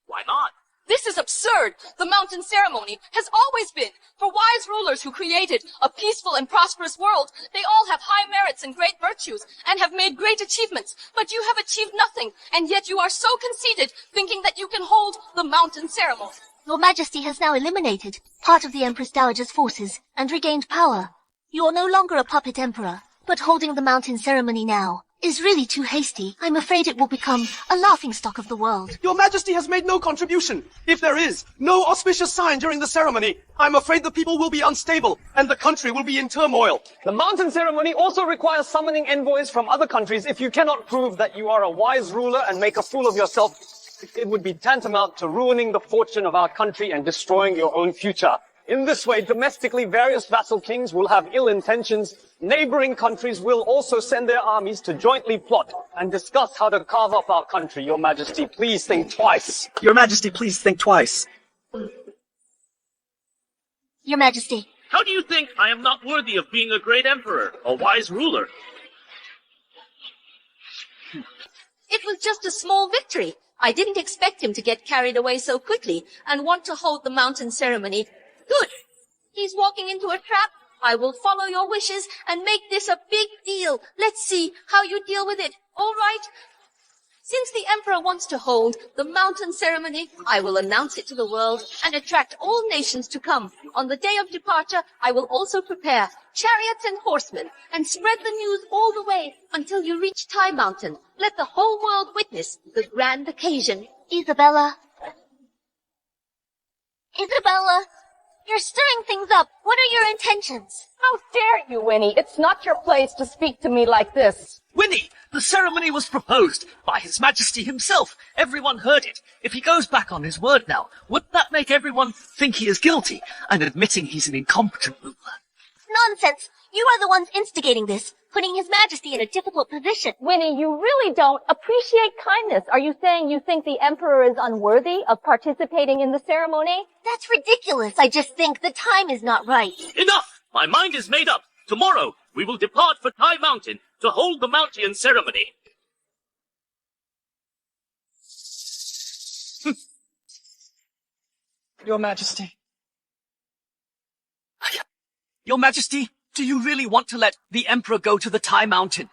Why not? This is absurd. The mountain ceremony has always been for wise rulers who created a peaceful and prosperous world. They all have high merits and great virtues and have made great achievements, but you have achieved nothing, and yet you are so conceited, thinking that you can hold the mountain ceremony. Your Majesty has now eliminated part of the Empress Dowager's forces and regained power. You are no longer a puppet emperor, but holding the mountain ceremony now is really too hasty. I'm afraid it will become a laughingstock of the world. Your Majesty has made no contribution. If there is no auspicious sign during the ceremony, I'm afraid the people will be unstable and the country will be in turmoil. The mountain ceremony also requires summoning envoys from other countries. If you cannot prove that you are a wise ruler and make a fool of yourself, it would be tantamount to ruining the fortune of our country and destroying your own future. In this way, domestically, various vassal kings will have ill intentions. Neighboring countries will also send their armies to jointly plot and discuss how to carve up our country. Your Majesty, please think twice. Your Majesty, please think twice. Your Majesty. How do you think I am not worthy of being a great emperor, a wise ruler? It was just a small victory. I didn't expect him to get carried away so quickly and want to hold the mountain ceremony. Good. He's walking into a trap. I will follow your wishes and make this a big deal. Let's see how you deal with it. All right? Since the emperor wants to hold the mountain ceremony, I will announce it to the world and attract all nations to come. On the day of departure, I will also prepare chariots and horsemen and spread the news all the way until you reach Tai Mountain. Let the whole world witness the grand occasion. Isabella, you're stirring things up. What are your intentions? How dare you, Winnie? It's not your place to speak to me like this. Winnie, the ceremony was proposed by His Majesty himself. Everyone heard it. If he goes back on his word now, wouldn't that make everyone think he is guilty and admitting he's an incompetent ruler? Nonsense. You are the ones instigating this, putting His Majesty in a difficult position. Winnie, you really don't appreciate kindness. Are you saying you think the emperor is unworthy of participating in the ceremony? That's ridiculous. I just think the time is not right. Enough! My mind is made up. Tomorrow, we will depart for Tai Mountain to hold the mountain ceremony. Your Majesty. Your Majesty, do you really want to let the Emperor go to the Tai Mountain?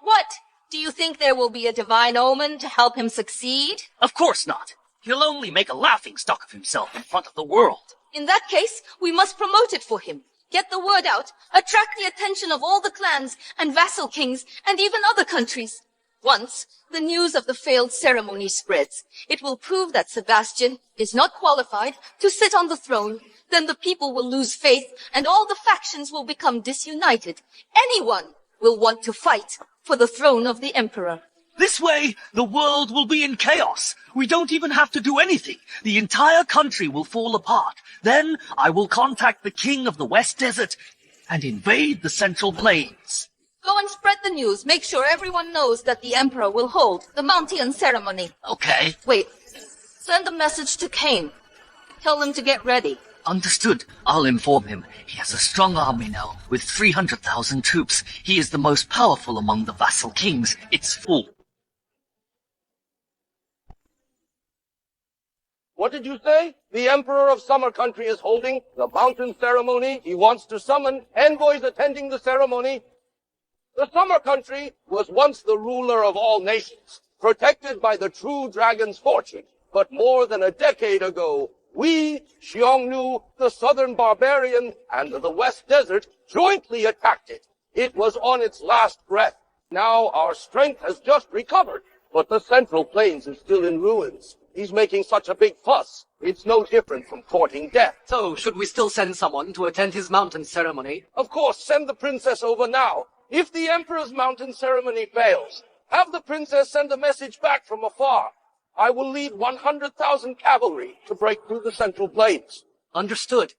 What? Do you think there will be a divine omen to help him succeed? Of course not. He'll only make a laughingstock of himself in front of the world. In that case, we must promote it for him. Get the word out. Attract the attention of all the clans and vassal kings and even other countries. Once the news of the failed ceremony spreads, it will prove that Sebastian is not qualified to sit on the throne. Then the people will lose faith and all the factions will become disunited. Anyone will want to fight for the throne of the emperor. This way, the world will be in chaos. We don't even have to do anything. The entire country will fall apart. Then I will contact the king of the West Desert and invade the Central Plains. Go and spread the news. Make sure everyone knows that the emperor will hold the mountain ceremony. Okay. Wait. Send a message to Cain. Tell him to get ready. Understood. I'll inform him. He has a strong army now, with 300,000 troops. He is the most powerful among the vassal kings. It's full. What did you say? The Emperor of Summer Country is holding the mountain ceremony. He wants to summon envoys attending the ceremony. The Summer Country was once the ruler of all nations, protected by the true dragon's fortune. But more than a decade ago, we, Xiongnu, the southern barbarian, and the West Desert jointly attacked it. It was on its last breath. Now our strength has just recovered, but the Central Plains is still in ruins. He's making such a big fuss. It's no different from courting death. So, should we still send someone to attend his mountain ceremony? Of course, send the princess over now. If the Emperor's mountain ceremony fails, have the princess send a message back from afar. I will lead 100,000 cavalry to break through the Central Plains. Understood.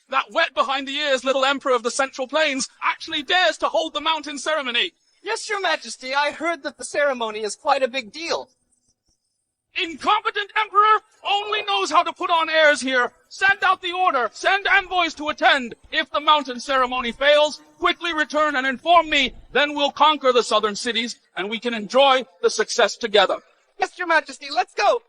That wet behind the ears little Emperor of the Central Plains actually dares to hold the mountain ceremony. Yes, Your Majesty, I heard that the ceremony is quite a big deal. Incompetent Emperor only knows how to put on airs here. Send out the order. Send envoys to attend. If the mountain ceremony fails, quickly return and inform me. Then we'll conquer the southern cities and we can enjoy the success together. Yes, Your Majesty, let's go.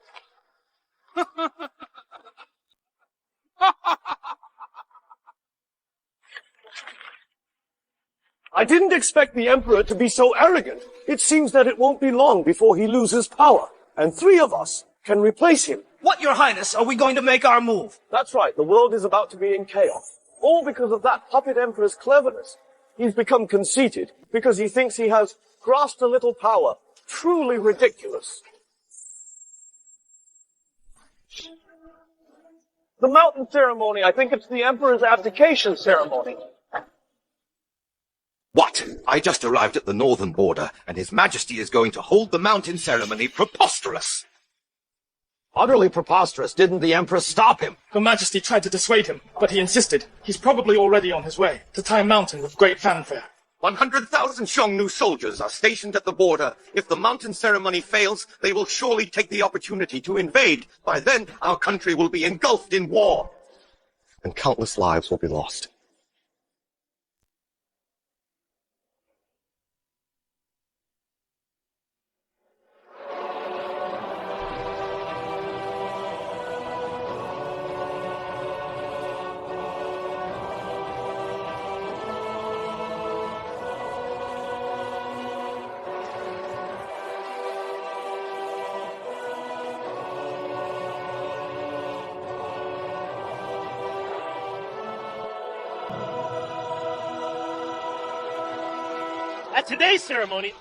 I didn't expect the Emperor to be so arrogant. It seems that it won't be long before he loses power. And 3 of us can replace him. What, Your Highness, are we going to make our move? That's right, the world is about to be in chaos. All because of that puppet emperor's cleverness. He's become conceited because he thinks he has grasped a little power. Truly ridiculous. The mountain ceremony, I think it's the emperor's abdication ceremony. What? I just arrived at the northern border, and His Majesty is going to hold the mountain ceremony. Preposterous! Utterly preposterous. Didn't the Empress stop him? Her Majesty tried to dissuade him, but he insisted. He's probably already on his way to Tai Mountain with great fanfare. 100,000 Xiongnu soldiers are stationed at the border. If the mountain ceremony fails, they will surely take the opportunity to invade. By then, our country will be engulfed in war. And countless lives will be lost. At today's ceremony,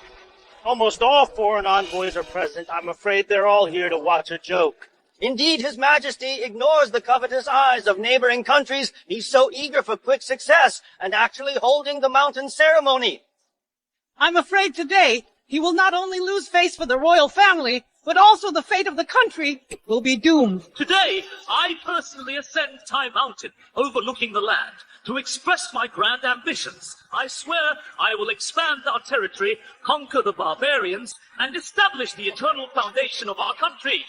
almost all foreign envoys are present. I'm afraid they're all here to watch a joke. Indeed, His Majesty ignores the covetous eyes of neighboring countries. He's so eager for quick success and actually holding the mountain ceremony. I'm afraid today he will not only lose face for the royal family, but also the fate of the country will be doomed. Today, I personally ascend Tai Mountain, overlooking the land, to express my grand ambitions. I swear I will expand our territory, conquer the barbarians, and establish the eternal foundation of our country.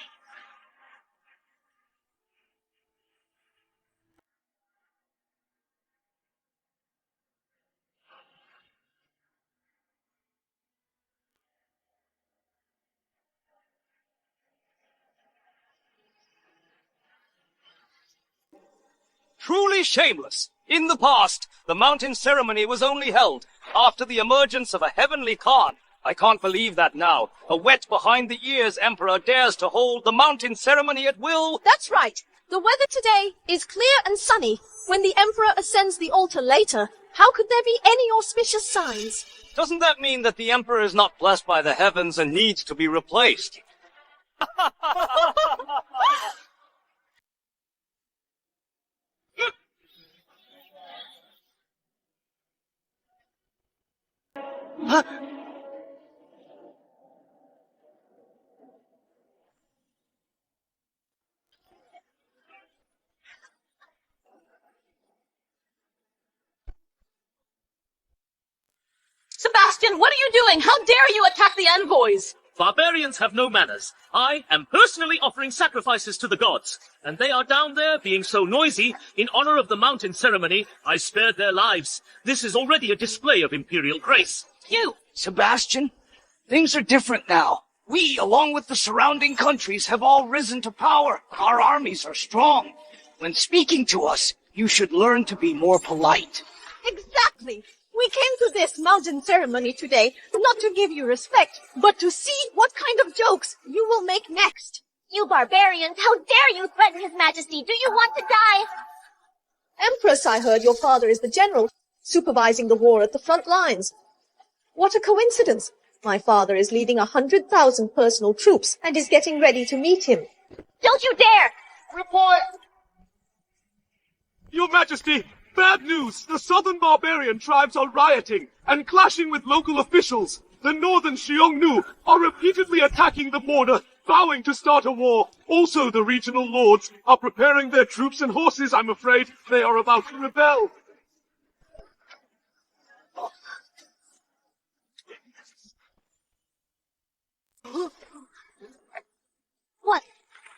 Truly shameless. In the past, the mountain ceremony was only held after the emergence of a heavenly Khan. I can't believe that now. A wet behind-the-ears emperor dares to hold the mountain ceremony at will. That's right. The weather today is clear and sunny. When the emperor ascends the altar later, how could there be any auspicious signs? Doesn't that mean that the emperor is not blessed by the heavens and needs to be replaced? Sebastian, what are you doing? How dare you attack the envoys? Barbarians have no manners. I am personally offering sacrifices to the gods, and they are down there being so noisy. In honor of the mountain ceremony, I spared their lives. This is already a display of imperial grace. Sebastian, things are different now. We, along with the surrounding countries, have all risen to power. Our armies are strong. When speaking to us, you should learn to be more polite. Exactly. We came to this mountain ceremony today not to give you respect, but to see what kind of jokes you will make next. You barbarians, how dare you threaten His Majesty? Do you want to die? Empress, I heard your father is the general, supervising the war at the front lines. What a coincidence. My father is leading 100,000 personal troops and is getting ready to meet him. Don't you dare! Report! Your Majesty, bad news! The southern barbarian tribes are rioting and clashing with local officials. The northern Xiongnu are repeatedly attacking the border, vowing to start a war. Also, the regional lords are preparing their troops and horses. I'm afraid they are about to rebel. What?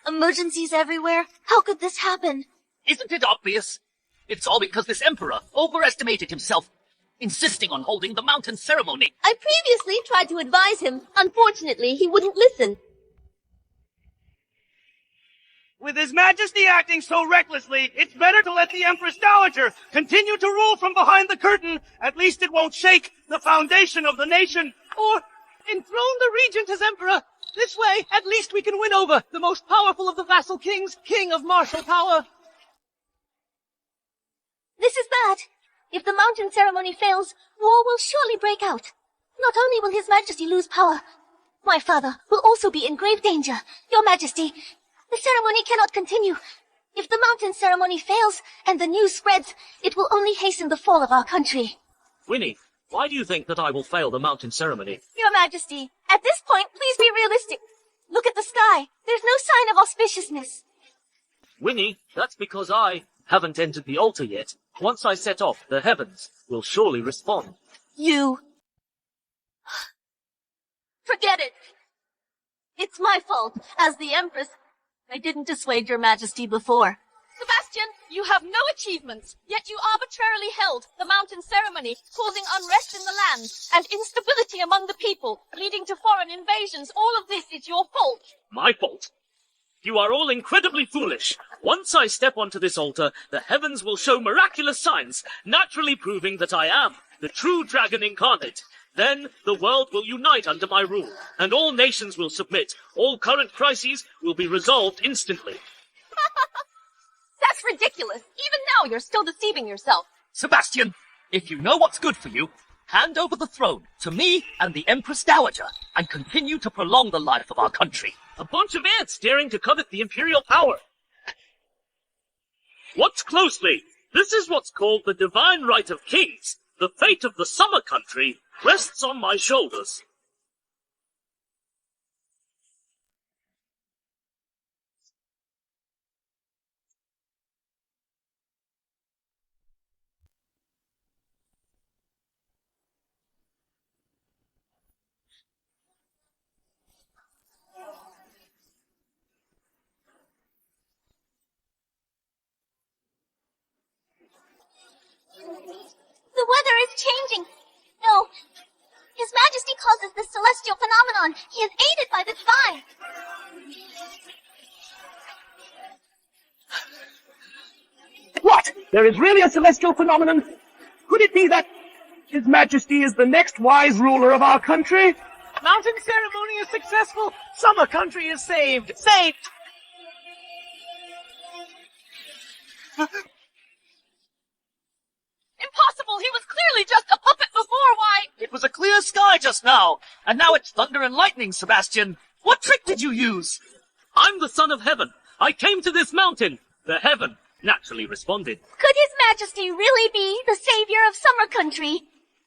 Emergencies everywhere? How could this happen? Isn't it obvious? It's all because this emperor overestimated himself, insisting on holding the mountain ceremony. I previously tried to advise him. Unfortunately, he wouldn't listen. With His Majesty acting so recklessly, it's better to let the Empress Dowager continue to rule from behind the curtain. At least it won't shake the foundation of the nation. Or enthrone the regent as emperor This way, at least we can win over the most powerful of the vassal kings, king of martial power. This is bad. If the mountain ceremony fails, war will surely break out. Not only will His Majesty lose power, my father will also be in grave danger. Your Majesty, the ceremony cannot continue. If the mountain ceremony fails and the news spreads, it will only hasten the fall of our country. Winnie, why do you think that I will fail the mountain ceremony? Your Majesty, at this point, please be realistic. Look at the sky. There's no sign of auspiciousness. Winnie, that's because I haven't entered the altar yet. Once I set off, the heavens will surely respond. You... Forget it. It's my fault. As the Empress, I didn't dissuade your Majesty before. Sebastian, you have no achievements, yet you arbitrarily held the mountain ceremony, causing unrest in the land and instability among the people, leading to foreign invasions. All of this is your fault. My fault? You are all incredibly foolish. Once I step onto this altar, the heavens will show miraculous signs, naturally proving that I am the true dragon incarnate. Then the world will unite under my rule, and all nations will submit. All current crises will be resolved instantly. That's ridiculous. Even now, you're still deceiving yourself. Sebastian, if you know what's good for you, hand over the throne to me and the Empress Dowager, and continue to prolong the life of our country. A bunch of ants daring to covet the imperial power. Watch closely. This is what's called the divine right of kings. The fate of the summer country rests on my shoulders. The weather is changing. No. His Majesty calls it the celestial phenomenon. He is aided by the divine. What? There is really a celestial phenomenon? Could it be that His Majesty is the next wise ruler of our country? Mountain ceremony is successful. Summer country is saved. Saved! Impossible! He was clearly just a puppet before. Why? It was a clear sky just now, and now it's thunder and lightning, Sebastian. What trick did you use? I'm the son of heaven. I came to this mountain. The heaven naturally responded. Could His Majesty really be the savior of summer country?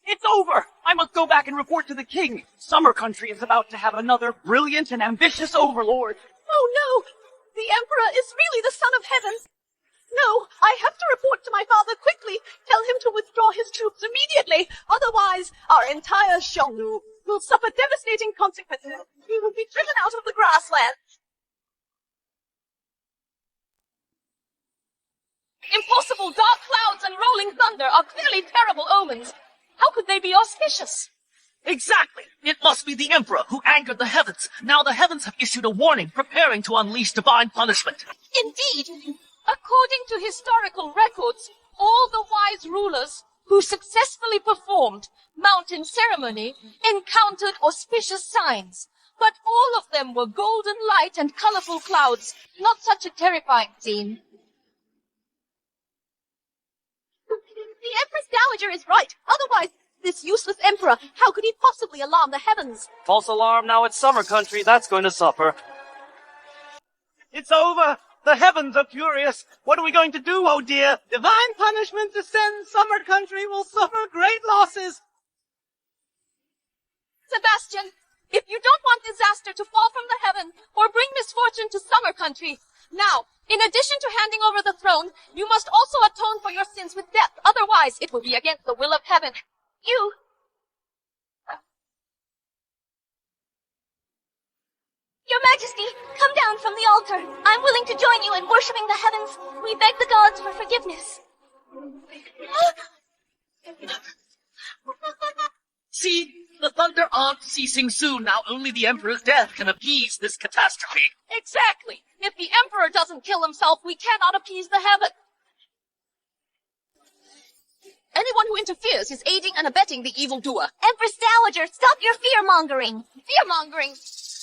It's over. I must go back and report to the king. Summer country is about to have another brilliant and ambitious overlord. Oh no! The Emperor is really the son of heaven. No, I have to report to my father quickly. Tell him to withdraw his troops immediately. Otherwise, our entire Xiongnu will suffer devastating consequences. We will be driven out of the grasslands. Impossible! Dark clouds and rolling thunder are clearly terrible omens. How could they be auspicious? Exactly. It must be the Emperor who angered the heavens. Now the heavens have issued a warning, preparing to unleash divine punishment. Indeed. According to historical records, all the wise rulers who successfully performed mountain ceremony encountered auspicious signs. But all of them were golden light and colorful clouds. Not such a terrifying scene. The Empress Dowager is right. Otherwise, this useless emperor, how could he possibly alarm the heavens? False alarm, now it's summer country. That's going to suffer. It's over. The heavens are furious. What are we going to do, oh dear? Divine punishment descends. Summer country will suffer great losses. Sebastian, if you don't want disaster to fall from the heaven or bring misfortune to summer country, now, in addition to handing over the throne, you must also atone for your sins with death. Otherwise, it will be against the will of heaven. You... Your Majesty, come down from the altar. I'm willing to join you in worshipping the heavens. We beg the gods for forgiveness. See, the thunder aren't ceasing soon. Now only the Emperor's death can appease this catastrophe. Exactly. If the Emperor doesn't kill himself, we cannot appease the heaven. Anyone who interferes is aiding and abetting the evildoer. Empress Dowager, stop your fear-mongering. Fear-mongering?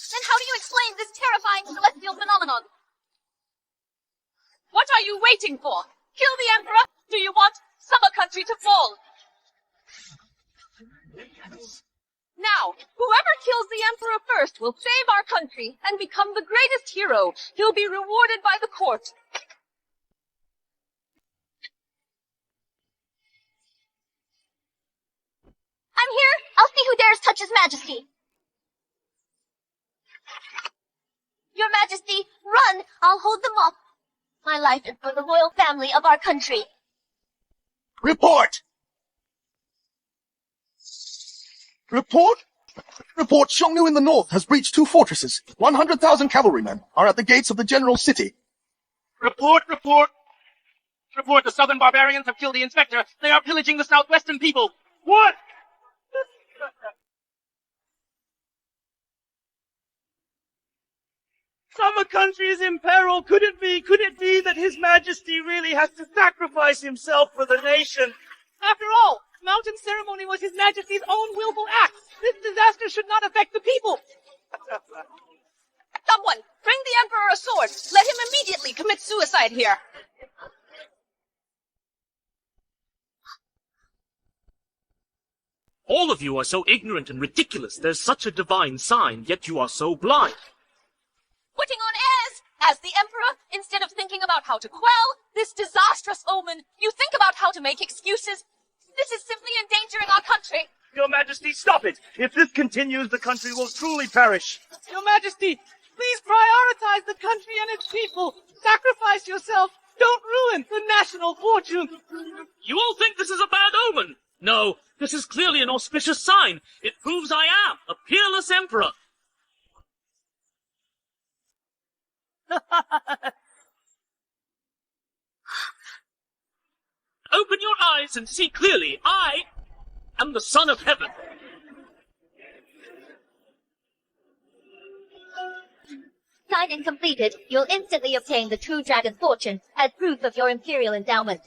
Then how do you explain this terrifying celestial phenomenon? What are you waiting for? Kill the Emperor? Do you want Summer Country to fall? Now, whoever kills the Emperor first will save our country and become the greatest hero. He'll be rewarded by the court. I'm here. I'll see who dares touch His Majesty. Your Majesty, run! I'll hold them off. My life is for the royal family of our country. Report! Report? Report, Xiongnu in the north has breached 2 fortresses. 100,000 cavalrymen are at the gates of the general city. Report, report. Report, the southern barbarians have killed the inspector. They are pillaging the southwestern people. What? Summer Country is in peril. Could it be that His Majesty really has to sacrifice himself for the nation? After all, mountain ceremony was His Majesty's own willful act. This disaster should not affect the people. Someone, bring the Emperor a sword. Let him immediately commit suicide here. All of you are so ignorant and ridiculous. There's such a divine sign, yet you are so blind. Putting on airs! As the Emperor, instead of thinking about how to quell this disastrous omen, you think about how to make excuses. This is simply endangering our country. Your Majesty, stop it! If this continues, the country will truly perish. Your Majesty, please prioritize the country and its people. Sacrifice yourself. Don't ruin the national fortune. You all think this is a bad omen? No, this is clearly an auspicious sign. It proves I am a peerless emperor. Open your eyes and see clearly. I am the Son of Heaven. Signed and completed, you'll instantly obtain the true dragon fortune as proof of your imperial endowment.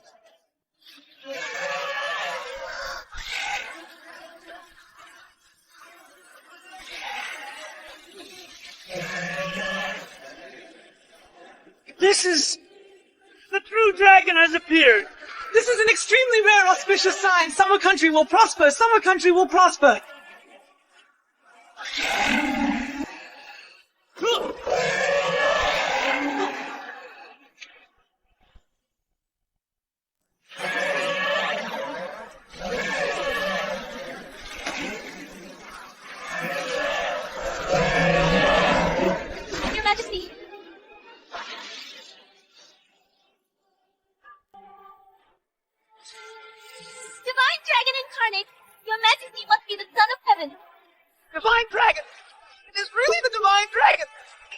The true dragon has appeared. This is an extremely rare auspicious sign. Summer Country will prosper. Summer Country will prosper. Your Majesty. Divine Dragon Incarnate, Your Majesty must be the Son of Heaven. Divine Dragon! It is really the Divine Dragon!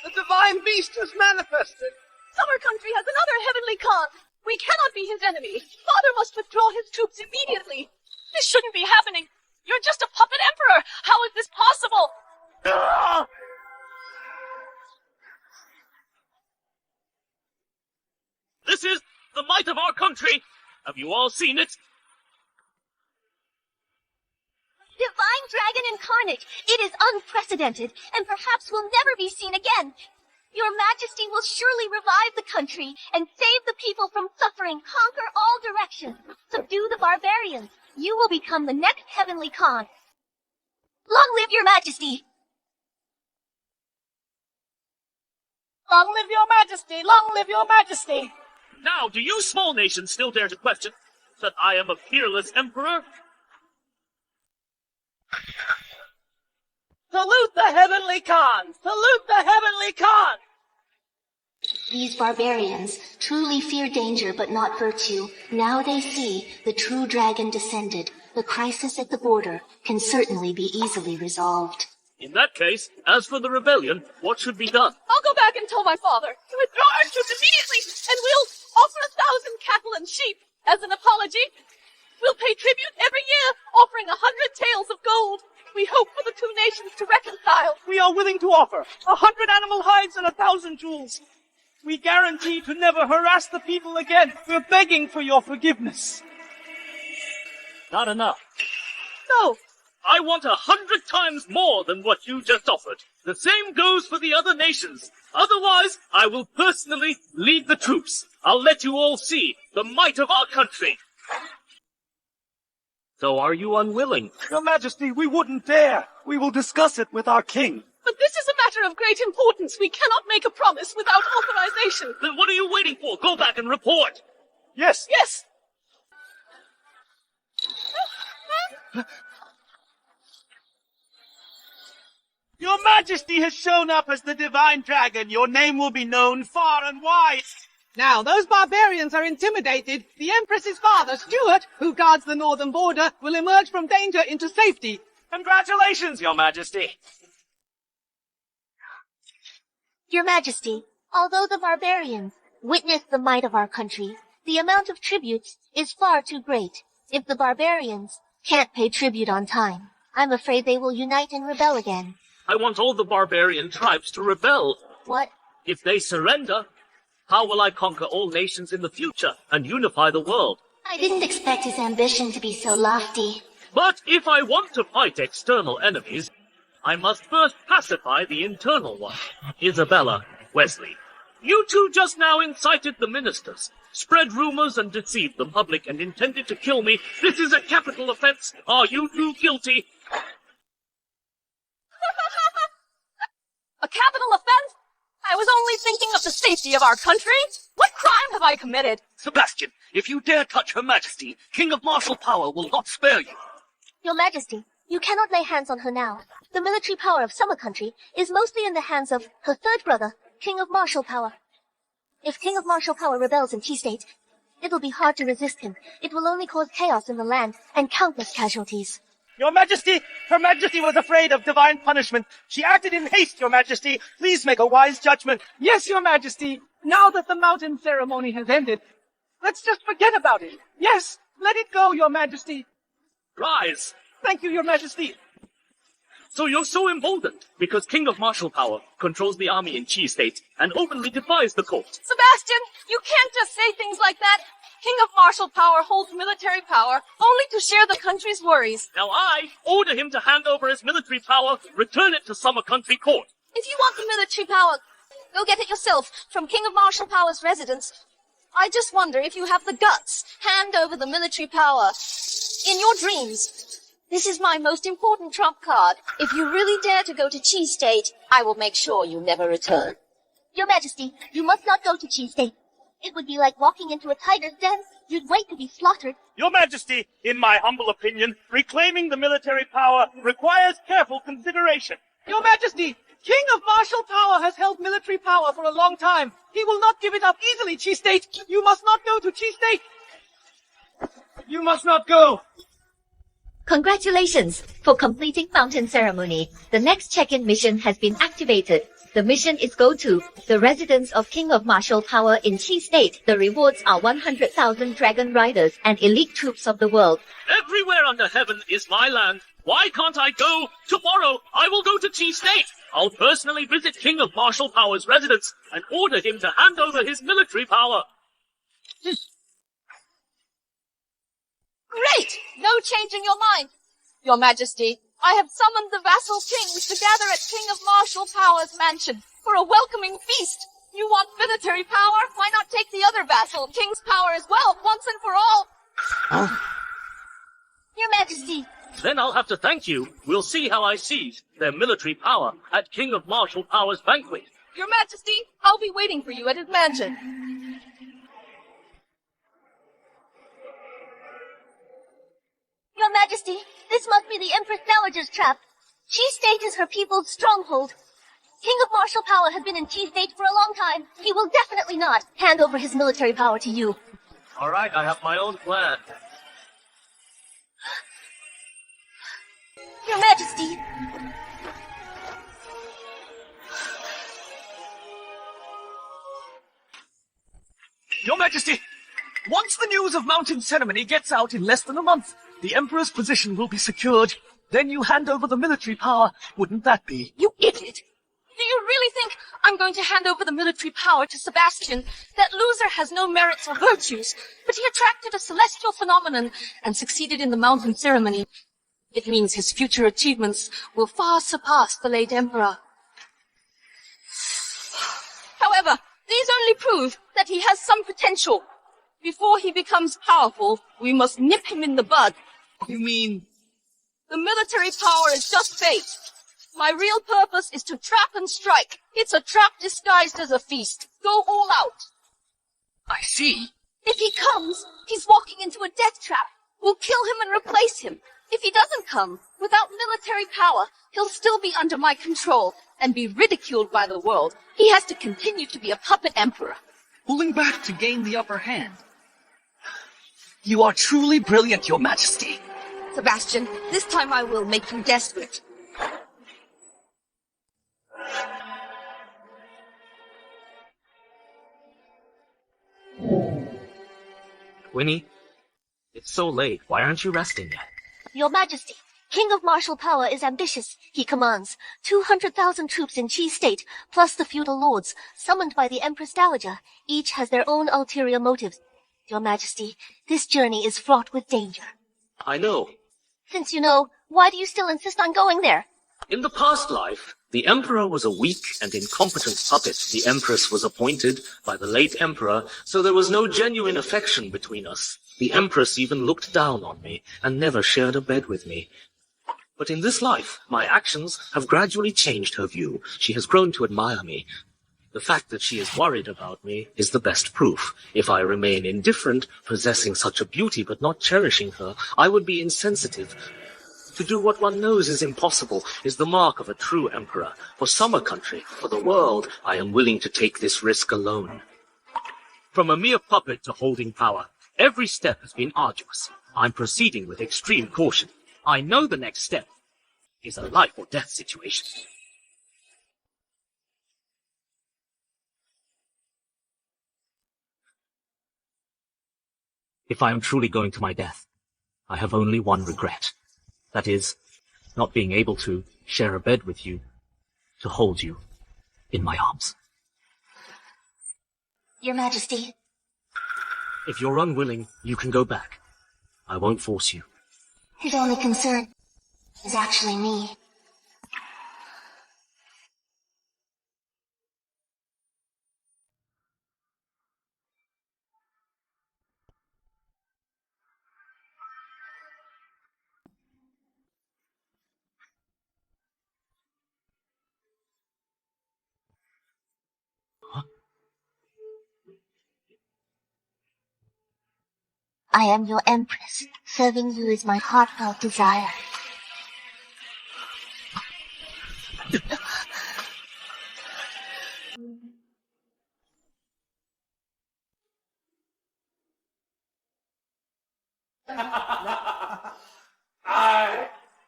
The Divine Beast has manifested! Summer Country has another heavenly Khan. We cannot be his enemy. Father must withdraw his troops immediately. This shouldn't be happening. You're just a puppet emperor. How is this possible? This is the might of our country. Have you all seen it? Divine Dragon Incarnate, it is unprecedented, and perhaps will never be seen again. Your Majesty will surely revive the country and save the people from suffering, conquer all directions, subdue the barbarians. You will become the next heavenly Khan. Long live Your Majesty! Long live Your Majesty! Long live Your Majesty! Now, do you small nations still dare to question that I am a peerless emperor? Salute the Heavenly Khan! Salute the Heavenly Khan! These barbarians truly fear danger but not virtue. Now they see the true dragon descended. The crisis at the border can certainly be easily resolved. In that case, as for the rebellion, what should be done? I'll go back and tell my father to withdraw our troops immediately, and we'll offer 1,000 cattle and sheep as an apology. We'll pay tribute every year, offering 100 taels of gold. We hope for the two nations to reconcile. We are willing to offer 100 animal hides and 1,000 jewels. We guarantee to never harass the people again. We're begging for your forgiveness. Not enough. No, I want 100 times more than what you just offered. The same goes for the other nations. Otherwise, I will personally lead the troops. I'll let you all see the might of our country. So are you unwilling? Your Majesty, we wouldn't dare. We will discuss it with our king. But this is a matter of great importance. We cannot make a promise without authorization. Then what are you waiting for? Go back and report. Yes. Yes. Your Majesty has shown up as the divine dragon. Your name will be known far and wide. Now, those barbarians are intimidated. The Empress's father, Stuart, who guards the northern border, will emerge from danger into safety. Congratulations, Your Majesty. Your Majesty, although the barbarians witness the might of our country, the amount of tributes is far too great. If the barbarians can't pay tribute on time, I'm afraid they will unite and rebel again. I want all the barbarian tribes to rebel. What? If they surrender, how will I conquer all nations in the future and unify the world? I didn't expect his ambition to be so lofty. But if I want to fight external enemies, I must first pacify the internal one. Isabella, Wesley, you two just now incited the ministers, spread rumors and deceived the public and intended to kill me. This is a capital offense. Are you two guilty? A capital offense? I was only thinking of the safety of our country. What crime have I committed? Sebastian, if you dare touch Her Majesty, King of Martial Power will not spare you. Your Majesty, you cannot lay hands on her now. The military power of Summer Country is mostly in the hands of her third brother, King of Martial Power. If King of Martial Power rebels in Tea State, it'll be hard to resist him. It will only cause chaos in the land and countless casualties. Your Majesty, Her Majesty was afraid of divine punishment. She acted in haste, Your Majesty. Please make a wise judgment. Yes, Your Majesty. Now that the mountain ceremony has ended, let's just forget about it. Yes, let it go, Your Majesty. Rise. Thank you, Your Majesty. So you're so emboldened because King of Martial Power controls the army in Chi State and openly defies the court. Sebastian, you can't just say things like that. King of Martial Power holds military power only to share the country's worries. Now I order him to hand over his military power, return it to Summer Country Court. If you want the military power, go get it yourself from King of Martial Power's residence. I just wonder if you have the guts. Hand over the military power in your dreams. This is my most important trump card. If you really dare to go to Chi State, I will make sure you never return. Your Majesty, you must not go to Tea State. It would be like walking into a tiger's den. You'd wait to be slaughtered. Your Majesty, in my humble opinion, reclaiming the military power requires careful consideration. Your Majesty, King of Martial Power has held military power for a long time. He will not give it up easily, Chi State. You must not go to Chi State. You must not go. Congratulations for completing mountain ceremony. The next check-in mission has been activated. The mission is go to the residence of King of Martial Power in Chi State. The rewards are 100,000 dragon riders and elite troops of the world. Everywhere under heaven is my land. Why can't I go? Tomorrow I will go to Chi State. I'll personally visit King of Martial Power's residence and order him to hand over his military power. Great! No change in your mind. Your Majesty, I have summoned the vassal kings to gather at King of Martial Power's mansion for a welcoming feast. You want military power? Why not take the other vassal king's power as well, once and for all? Huh? Your Majesty. Then I'll have to thank you. We'll see how I seize their military power at King of Martial Power's banquet. Your Majesty, I'll be waiting for you at his mansion. Your Majesty, this must be the Empress Dowager's trap. Chi State is her people's stronghold. King of Martial Power has been in Chi State for a long time. He will definitely not hand over his military power to you. All right, I have my own plan. Your Majesty. Your Majesty, once the news of mountain ceremony gets out in less than a month, the Emperor's position will be secured. Then you hand over the military power. Wouldn't that be? You idiot! Do you really think I'm going to hand over the military power to Sebastian? That loser has no merits or virtues, but he attracted a celestial phenomenon and succeeded in the mountain ceremony. It means his future achievements will far surpass the late emperor. However, these only prove that he has some potential. Before he becomes powerful, we must nip him in the bud. You mean? The military power is just bait. My real purpose is to trap and strike. It's a trap disguised as a feast. Go all out. I see. If he comes, he's walking into a death trap. We'll kill him and replace him. If he doesn't come, without military power, he'll still be under my control and be ridiculed by the world. He has to continue to be a puppet emperor. Pulling back to gain the upper hand. You are truly brilliant, Your Majesty. Sebastian, this time I will make you desperate. Winnie, it's so late. Why aren't you resting yet? Your Majesty, King of martial power is ambitious. He commands 200,000 troops in Qi State, plus the feudal lords, summoned by the Empress Dowager. Each has their own ulterior motives. Your Majesty, this journey is fraught with danger. I know. Since you know, why do you still insist on going there? In the past life, the Emperor was a weak and incompetent puppet. The Empress was appointed by the late Emperor, so there was no genuine affection between us. The Empress even looked down on me and never shared a bed with me. But in this life, my actions have gradually changed her view. She has grown to admire me. The fact that she is worried about me is the best proof. If I remain indifferent, possessing such a beauty but not cherishing her, I would be insensitive. To do what one knows is impossible is the mark of a true emperor. For Summer Country, for the world, I am willing to take this risk alone. From a mere puppet to holding power, every step has been arduous. I'm proceeding with extreme caution. I know the next step is a life or death situation. If I am truly going to my death, I have only one regret. That is, not being able to share a bed with you, to hold you in my arms. Your Majesty. If you're unwilling, you can go back. I won't force you. His only concern is actually me. I am your Empress. Serving you is my heartfelt desire.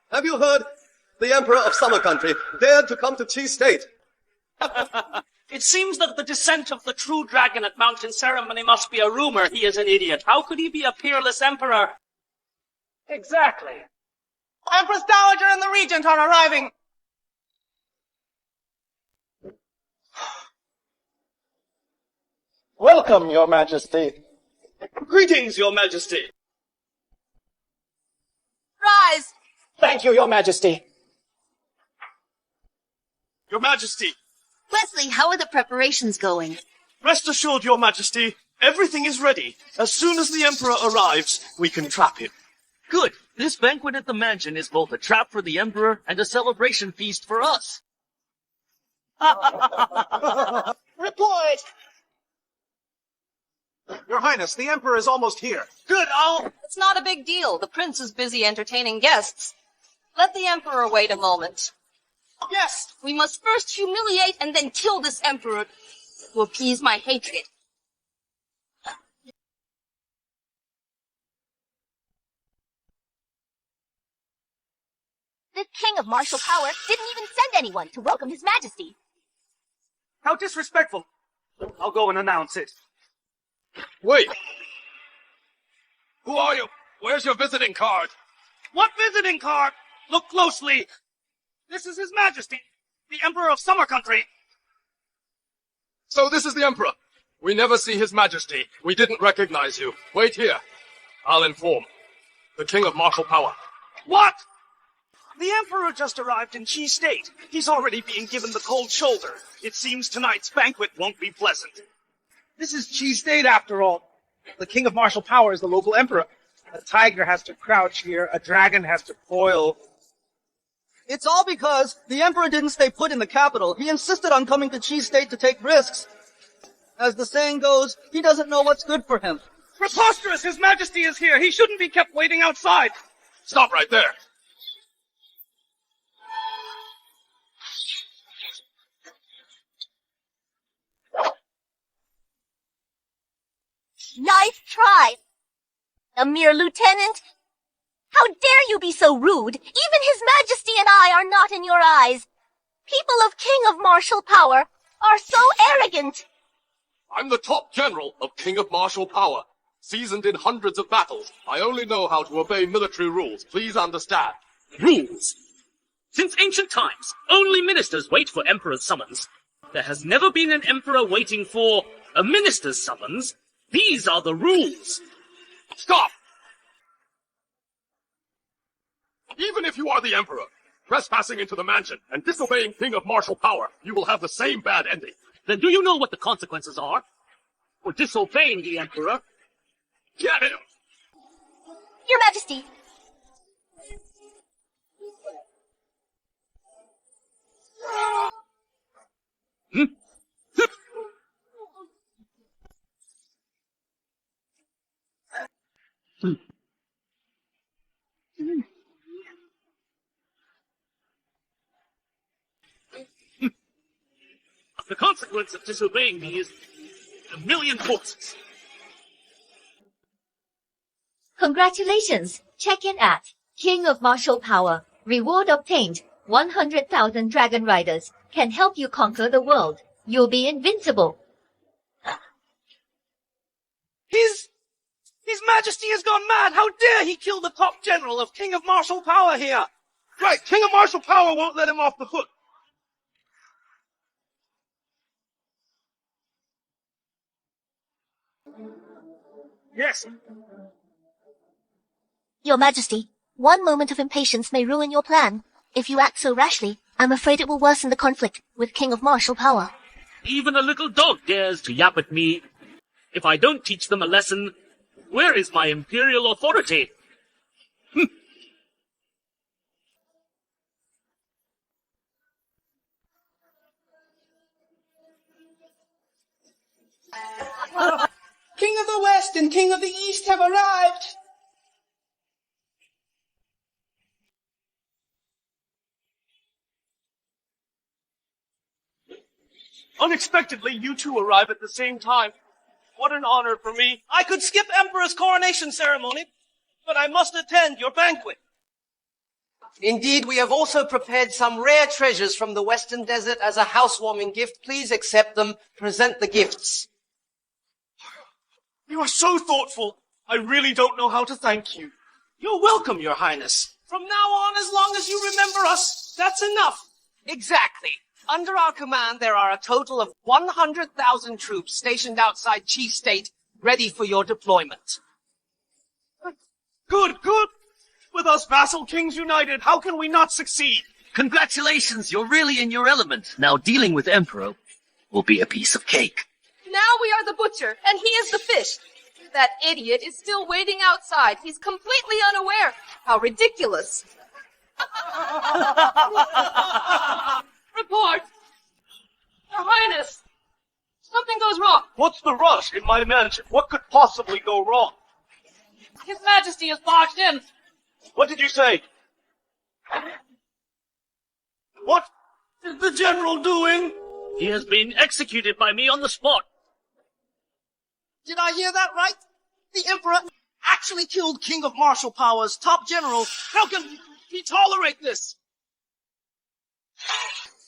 Have you heard? The Emperor of Summer Country dared to come to Qi State. It seems that the descent of the true dragon at Mountain Ceremony must be a rumor. He is an idiot. How could he be a peerless emperor? Exactly. Empress Dowager and the Regent are arriving. Welcome, Your Majesty. Greetings, Your Majesty. Rise! Thank you, Your Majesty. Your Majesty. Wesley, how are the preparations going? Rest assured, Your Majesty, everything is ready. As soon as the Emperor arrives, we can trap him. Good. This banquet at the mansion is both a trap for the Emperor and a celebration feast for us. Report! Your Highness, the Emperor is almost here. Good, It's not a big deal. The prince is busy entertaining guests. Let the emperor wait a moment. Yes! We must first humiliate and then kill this emperor to appease my hatred. This king of martial power didn't even send anyone to welcome his majesty. How disrespectful. I'll go and announce it. Wait. Who are you? Where's your visiting card? What visiting card? Look closely. This is His Majesty, the Emperor of Summer Country. So this is the Emperor. We never see His Majesty. We didn't recognize you. Wait here. I'll inform. The King of Martial Power. What? The Emperor just arrived in Chi State. He's already being given the cold shoulder. It seems tonight's banquet won't be pleasant. This is Chi State after all. The King of Martial Power is the local emperor. A tiger has to crouch here, a dragon has to coil. It's all because the emperor didn't stay put in the capital. He insisted on coming to Chi State to take risks. As the saying goes, he doesn't know what's good for him. Preposterous! His Majesty is here! He shouldn't be kept waiting outside! Stop right there. Nice try. A mere lieutenant? How dare you be so rude? Even His Majesty and I are not in your eyes. People of King of Martial Power are so arrogant. I'm the top general of King of Martial Power. Seasoned in hundreds of battles, I only know how to obey military rules. Please understand. Rules? Since ancient times, only ministers wait for emperor's summons. There has never been an emperor waiting for a minister's summons. These are the rules. Stop! Even if you are the emperor, trespassing into the mansion and disobeying King of Martial Power, you will have the same bad ending. Then do you know what the consequences are for disobeying the emperor? Get him! Your Majesty. The consequence of disobeying me is 1,000,000 horses. Congratulations! Check in at King of Martial Power. Reward obtained. 100,000 dragon riders can help you conquer the world. You'll be invincible. His Majesty has gone mad! How dare he kill the top general of King of Martial Power here! Right, King of Martial Power won't let him off the hook. Yes. Your Majesty, one moment of impatience may ruin your plan. If you act so rashly, I'm afraid it will worsen the conflict with King of Martial Power. Even a little dog dares to yap at me. If I don't teach them a lesson, where is my imperial authority? King of the West and King of the East have arrived! Unexpectedly, you two arrive at the same time. What an honor for me. I could skip Emperor's coronation ceremony, but I must attend your banquet. Indeed, we have also prepared some rare treasures from the Western Desert as a housewarming gift. Please accept them. Present the gifts. You are so thoughtful. I really don't know how to thank you. You're welcome, Your Highness. From now on, as long as you remember us, that's enough. Exactly. Under our command, there are a total of 100,000 troops stationed outside Chi State, ready for your deployment. Good, good. With us vassal kings united, how can we not succeed? Congratulations, you're really in your element. Now dealing with Emperor will be a piece of cake. Now we are the butcher, and he is the fish. That idiot is still waiting outside. He's completely unaware. How ridiculous. Report! Your Highness! Something goes wrong. What's the rush in my mansion? What could possibly go wrong? His Majesty has barged in. What did you say? What is the General doing? He has been executed by me on the spot. Did I hear that right? The Emperor actually killed King of Martial Power's top general. How can he tolerate this?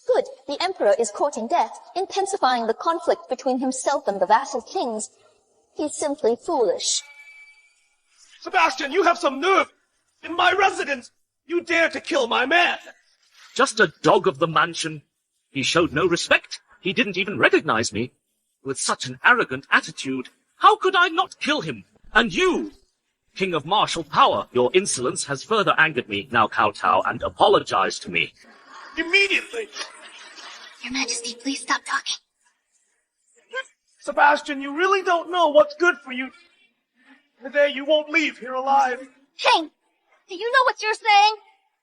Good. The Emperor is courting death, intensifying the conflict between himself and the vassal kings. He's simply foolish. Sebastian, you have some nerve. In my residence, you dare to kill my man. Just a dog of the mansion. He showed no respect. He didn't even recognize me. With such an arrogant attitude, how could I not kill him? And you, King of martial power, your insolence has further angered me. Now kowtow and apologize to me. Immediately! Your Majesty, please stop talking. Sebastian, you really don't know what's good for you. Today you won't leave here alive. King, do you know what you're saying?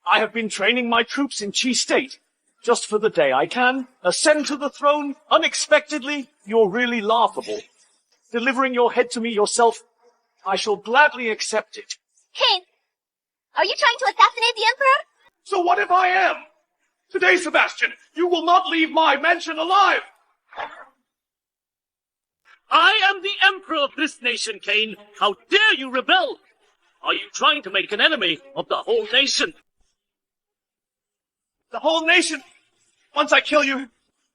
I have been training my troops in Chi State. Just for the day I can ascend to the throne unexpectedly. You're really laughable. Delivering your head to me yourself, I shall gladly accept it. King, are you trying to assassinate the Emperor? So what if I am? Today, Sebastian, you will not leave my mansion alive. I am the Emperor of this nation, Cain. How dare you rebel? Are you trying to make an enemy of the whole nation? The whole nation. Once I kill you,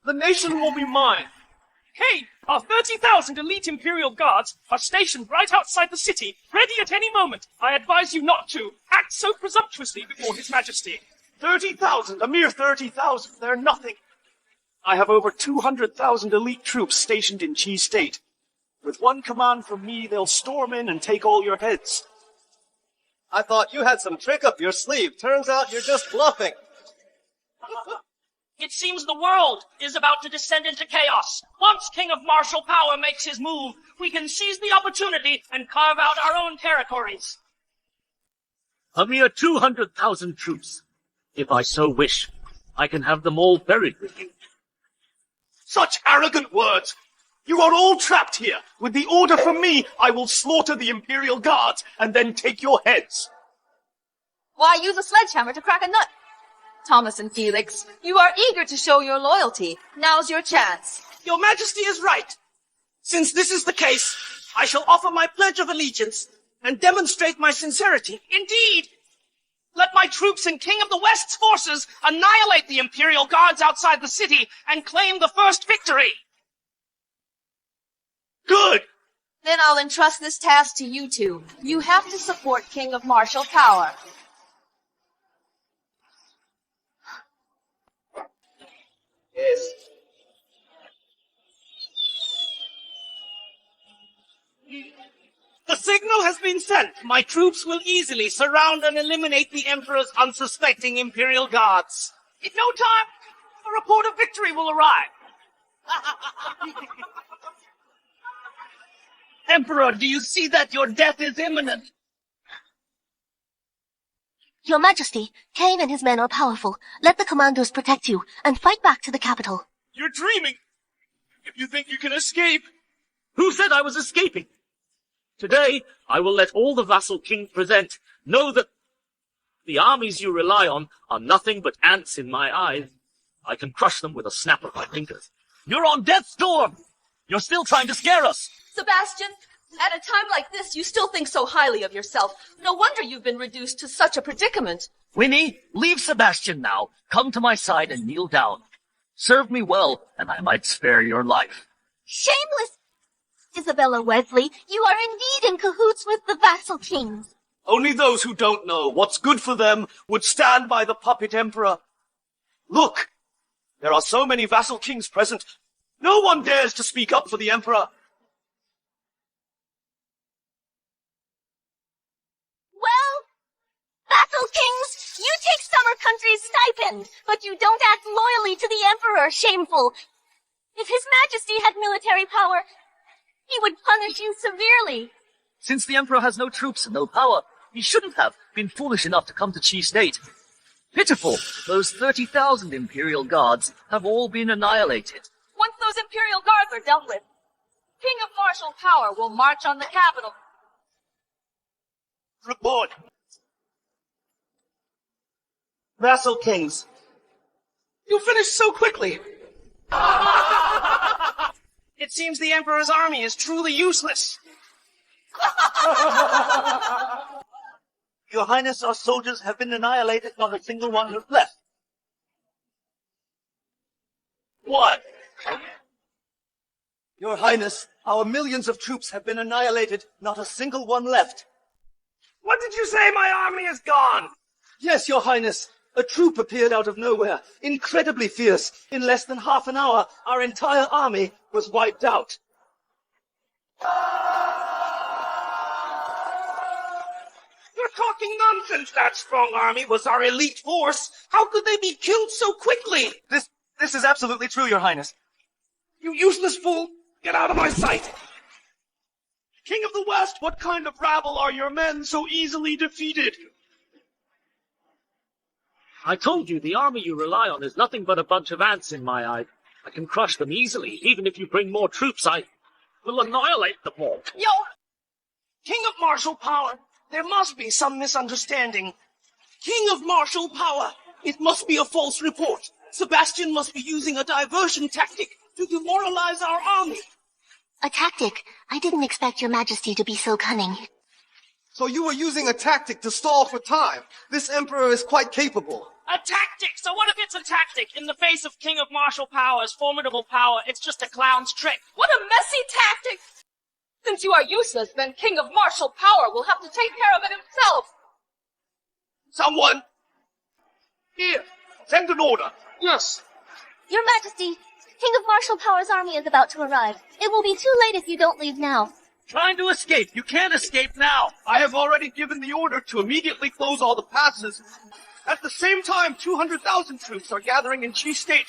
the nation will be mine. Cain, our 30,000 elite Imperial Guards are stationed right outside the city, ready at any moment. I advise you not to act so presumptuously before His Majesty. 30,000, a mere 30,000. They're nothing. I have over 200,000 elite troops stationed in Chi State. With one command from me, they'll storm in and take all your heads. I thought you had some trick up your sleeve. Turns out you're just bluffing. It seems the world is about to descend into chaos. Once King of martial power makes his move, we can seize the opportunity and carve out our own territories. A mere 200,000 troops. If I so wish, I can have them all buried with you. Such arrogant words! You are all trapped here. With the order from me, I will slaughter the Imperial Guards and then take your heads. Why use a sledgehammer to crack a nut? Thomas and Felix, you are eager to show your loyalty. Now's your chance. Your Majesty is right. Since this is the case, I shall offer my pledge of allegiance and demonstrate my sincerity. Indeed! Let my troops and King of the West's forces annihilate the Imperial Guards outside the city and claim the first victory. Good! Then I'll entrust this task to you two. You have to support King of martial power. Yes. The signal has been sent. My troops will easily surround and eliminate the Emperor's unsuspecting Imperial Guards. In no time, a report of victory will arrive. Emperor, do you see that your death is imminent? Your Majesty, Cain and his men are powerful. Let the commandos protect you, and fight back to the capital. You're dreaming! If you think you can escape... Who said I was escaping? Today, I will let all the vassal kings present know that the armies you rely on are nothing but ants in my eyes. I can crush them with a snap of my fingers. You're on death's door! You're still trying to scare us! Sebastian, at a time like this, you still think so highly of yourself. No wonder you've been reduced to such a predicament. Winnie, leave Sebastian now. Come to my side and kneel down. Serve me well, and I might spare your life. Shameless! Isabella Wesley, you are indeed in cahoots with the vassal kings. Only those who don't know what's good for them would stand by the puppet emperor. Look! There are so many vassal kings present. No one dares to speak up for the emperor. Well, vassal kings, you take Summer Country's stipend, but you don't act loyally to the Emperor. Shameful. If His Majesty had military power, he would punish you severely. Since the Emperor has no troops and no power, he shouldn't have been foolish enough to come to Chi State. Pitiful, those 30,000 Imperial Guards have all been annihilated. Once those Imperial Guards are dealt with, King of martial power will march on the capital. Report. Vassal kings. You finished so quickly. It seems the Emperor's army is truly useless. Your Highness, our soldiers have been annihilated, not a single one is left. What? Your Highness, our millions of troops have been annihilated, not a single one left. What did you say? My army is gone. Yes, Your Highness. A troop appeared out of nowhere, incredibly fierce. In less than half an hour, our entire army was wiped out. You're talking nonsense. That strong army was our elite force. How could they be killed so quickly? This is absolutely true, Your Highness. You useless fool! Get out of my sight! King of the West, what kind of rabble are your men so easily defeated? I told you, the army you rely on is nothing but a bunch of ants in my eye. I can crush them easily. Even if you bring more troops, I will annihilate them all. Yo! King of martial power, there must be some misunderstanding. King of martial power, it must be a false report. Sebastian must be using a diversion tactic to demoralize our army. A tactic? I didn't expect your majesty to be so cunning. So you were using a tactic to stall for time. This emperor is quite capable. A tactic? So what if it's a tactic? In the face of King of martial power's formidable power, it's just a clown's trick. What a messy tactic! Since you are useless, then King of martial power will have to take care of it himself. Someone! Here, send an order. Yes. Your Majesty, King of Martial Power's army is about to arrive. It will be too late if you don't leave now. Trying to escape. You can't escape now. I have already given the order to immediately close all the passes. At the same time, 200,000 troops are gathering in Chi State.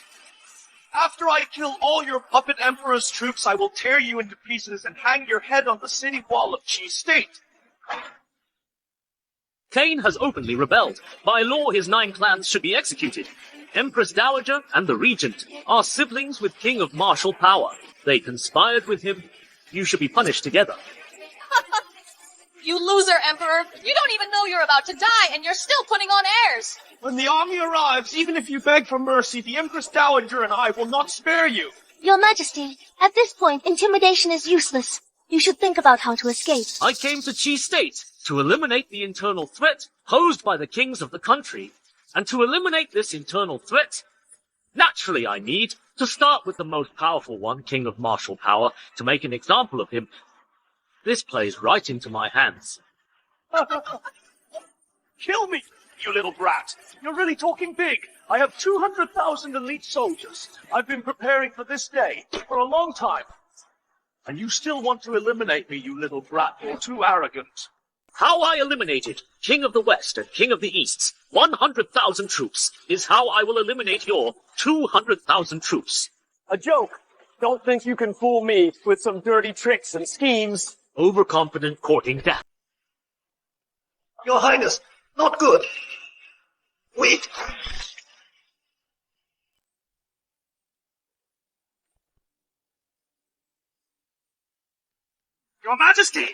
After I kill all your puppet emperor's troops, I will tear you into pieces and hang your head on the city wall of Chi State. Cain has openly rebelled. By law, his 9 clans should be executed. Empress Dowager and the Regent are siblings with King of Martial Power. They conspired with him. You should be punished together. You loser, Emperor! You don't even know you're about to die, and you're still putting on airs! When the army arrives, even if you beg for mercy, the Empress Dowager and I will not spare you. Your Majesty, at this point, intimidation is useless. You should think about how to escape. I came to Chi State to eliminate the internal threat posed by the kings of the country. And to eliminate this internal threat, naturally I need to start with the most powerful one, King of Martial Power, to make an example of him. This plays right into my hands. Kill me, you little brat. You're really talking big. I have 200,000 elite soldiers. I've been preparing for this day for a long time. And you still want to eliminate me, you little brat. You're too arrogant. How I eliminated King of the West and King of the East's 100,000 troops is how I will eliminate your 200,000 troops. A joke. Don't think you can fool me with some dirty tricks and schemes. Overconfident courting death. Your Highness, not good. Wait. Your Majesty!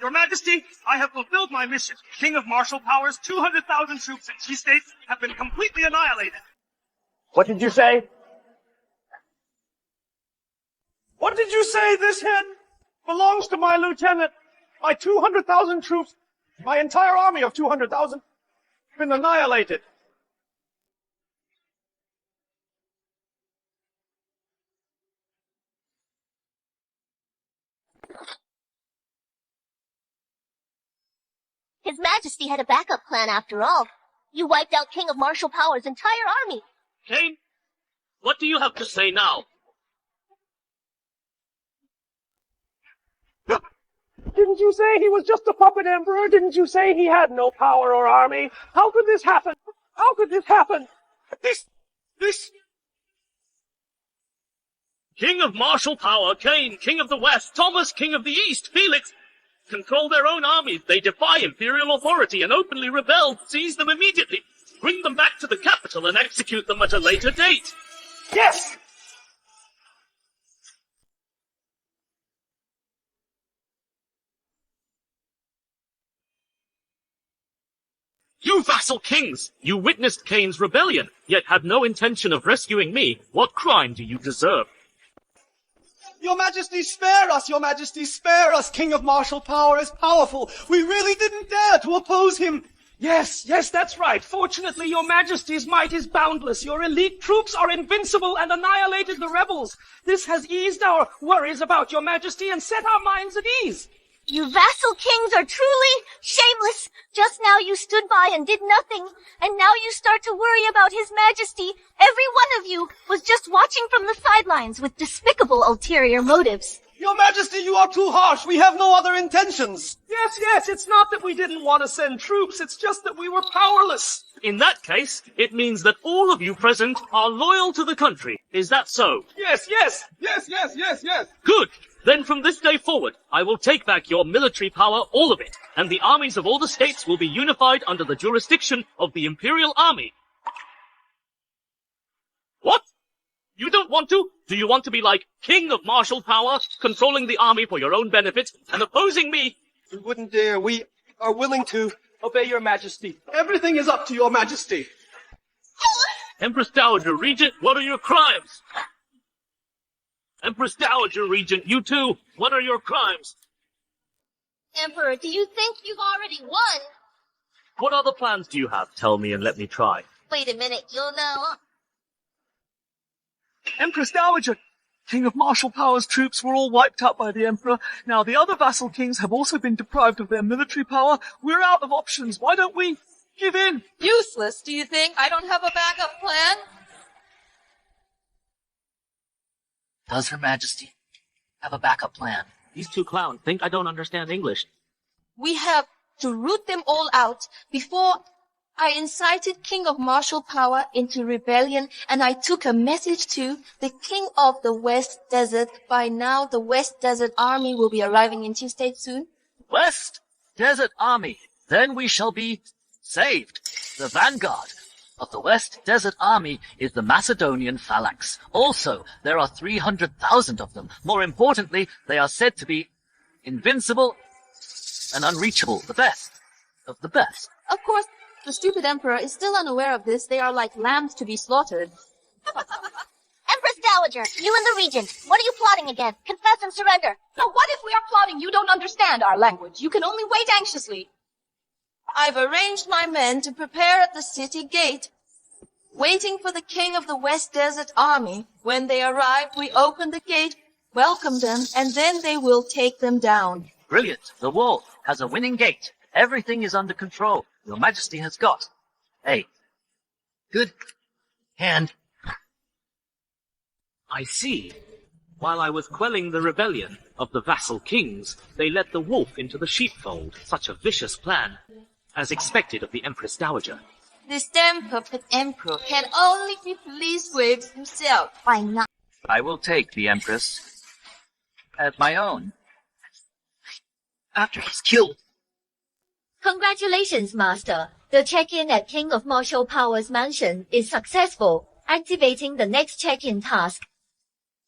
Your Majesty, I have fulfilled my mission. King of Martial Power's 200,000 troops in Chi State have been completely annihilated. What did you say? What did you say? This head belongs to my lieutenant. My 200,000 troops, my entire army of 200,000, have been annihilated. His Majesty had a backup plan after all. You wiped out King of Martial Power's entire army. Cain, what do you have to say now? Didn't you say he was just a puppet emperor? Didn't you say he had no power or army? How could this happen? How could this happen? This... King of Martial Power, Cain, King of the West, Thomas, King of the East, Felix, control their own armies. They defy imperial authority and openly rebel. Seize them immediately. Bring them back to the capital and execute them at a later date. Yes! You vassal kings! You witnessed Cain's rebellion, yet had no intention of rescuing me. What crime do you deserve? Your Majesty, spare us! Your Majesty, spare us! King of Martial Power is powerful. We really didn't dare to oppose him. Yes, that's right. Fortunately, your majesty's might is boundless. Your elite troops are invincible and annihilated the rebels. This has eased our worries about your majesty and set our minds at ease. You vassal kings are truly shameless. Just now you stood by and did nothing, and now you start to worry about His Majesty. Every one of you was just watching from the sidelines with despicable ulterior motives. Your Majesty, you are too harsh. We have no other intentions. Yes, it's not that we didn't want to send troops, it's just that we were powerless. In that case, it means that all of you present are loyal to the country. Is that so? Yes. Good. Then from this day forward, I will take back your military power, all of it, and the armies of all the states will be unified under the jurisdiction of the Imperial Army. What? You don't want to? Do you want to be like king of martial power, controlling the army for your own benefit, and opposing me? We wouldn't dare. We are willing to obey your majesty. Everything is up to your majesty. Empress Dowager, Regent, what are your crimes? Empress Dowager, Regent, you too, what are your crimes? Emperor, do you think you've already won? What other plans do you have? Tell me and let me try. Wait a minute, you'll know. Empress Dowager, King of Martial Power's troops were all wiped out by the Emperor. Now the other vassal kings have also been deprived of their military power. We're out of options. Why don't we give in? Useless, do you think? I don't have a backup plan? Does Her Majesty have a backup plan? These two clowns think I don't understand English. We have to root them all out before I incited King of Martial Power into rebellion, and I took a message to the King of the West Desert. By now, the West Desert Army will be arriving in T-State soon. West Desert Army. Then we shall be saved. The vanguard of the West Desert Army is the Macedonian phalanx. Also, there are 300,000 of them. More importantly, they are said to be invincible and unreachable. The best of the best. Of course, the stupid emperor is still unaware of this. They are like lambs to be slaughtered. Empress Dowager, you and the Regent, what are you plotting again? Confess and surrender. Now what if we are plotting? You don't understand our language. You can only wait anxiously. I've arranged my men to prepare at the city gate, waiting for the King of the West Desert Army. When they arrive, we open the gate, welcome them, and then they will take them down. Brilliant. The wall has a winning gate. Everything is under control. Your Majesty has got a good hand. I see. While I was quelling the rebellion of the vassal kings, they let the wolf into the sheepfold. Such a vicious plan, as expected of the Empress Dowager. This damn puppet emperor can only be pleased with himself. Why not? I will take the Empress as my own after he's killed. Congratulations, Master. The check-in at King of Martial Power's mansion is successful. Activating the next check-in task.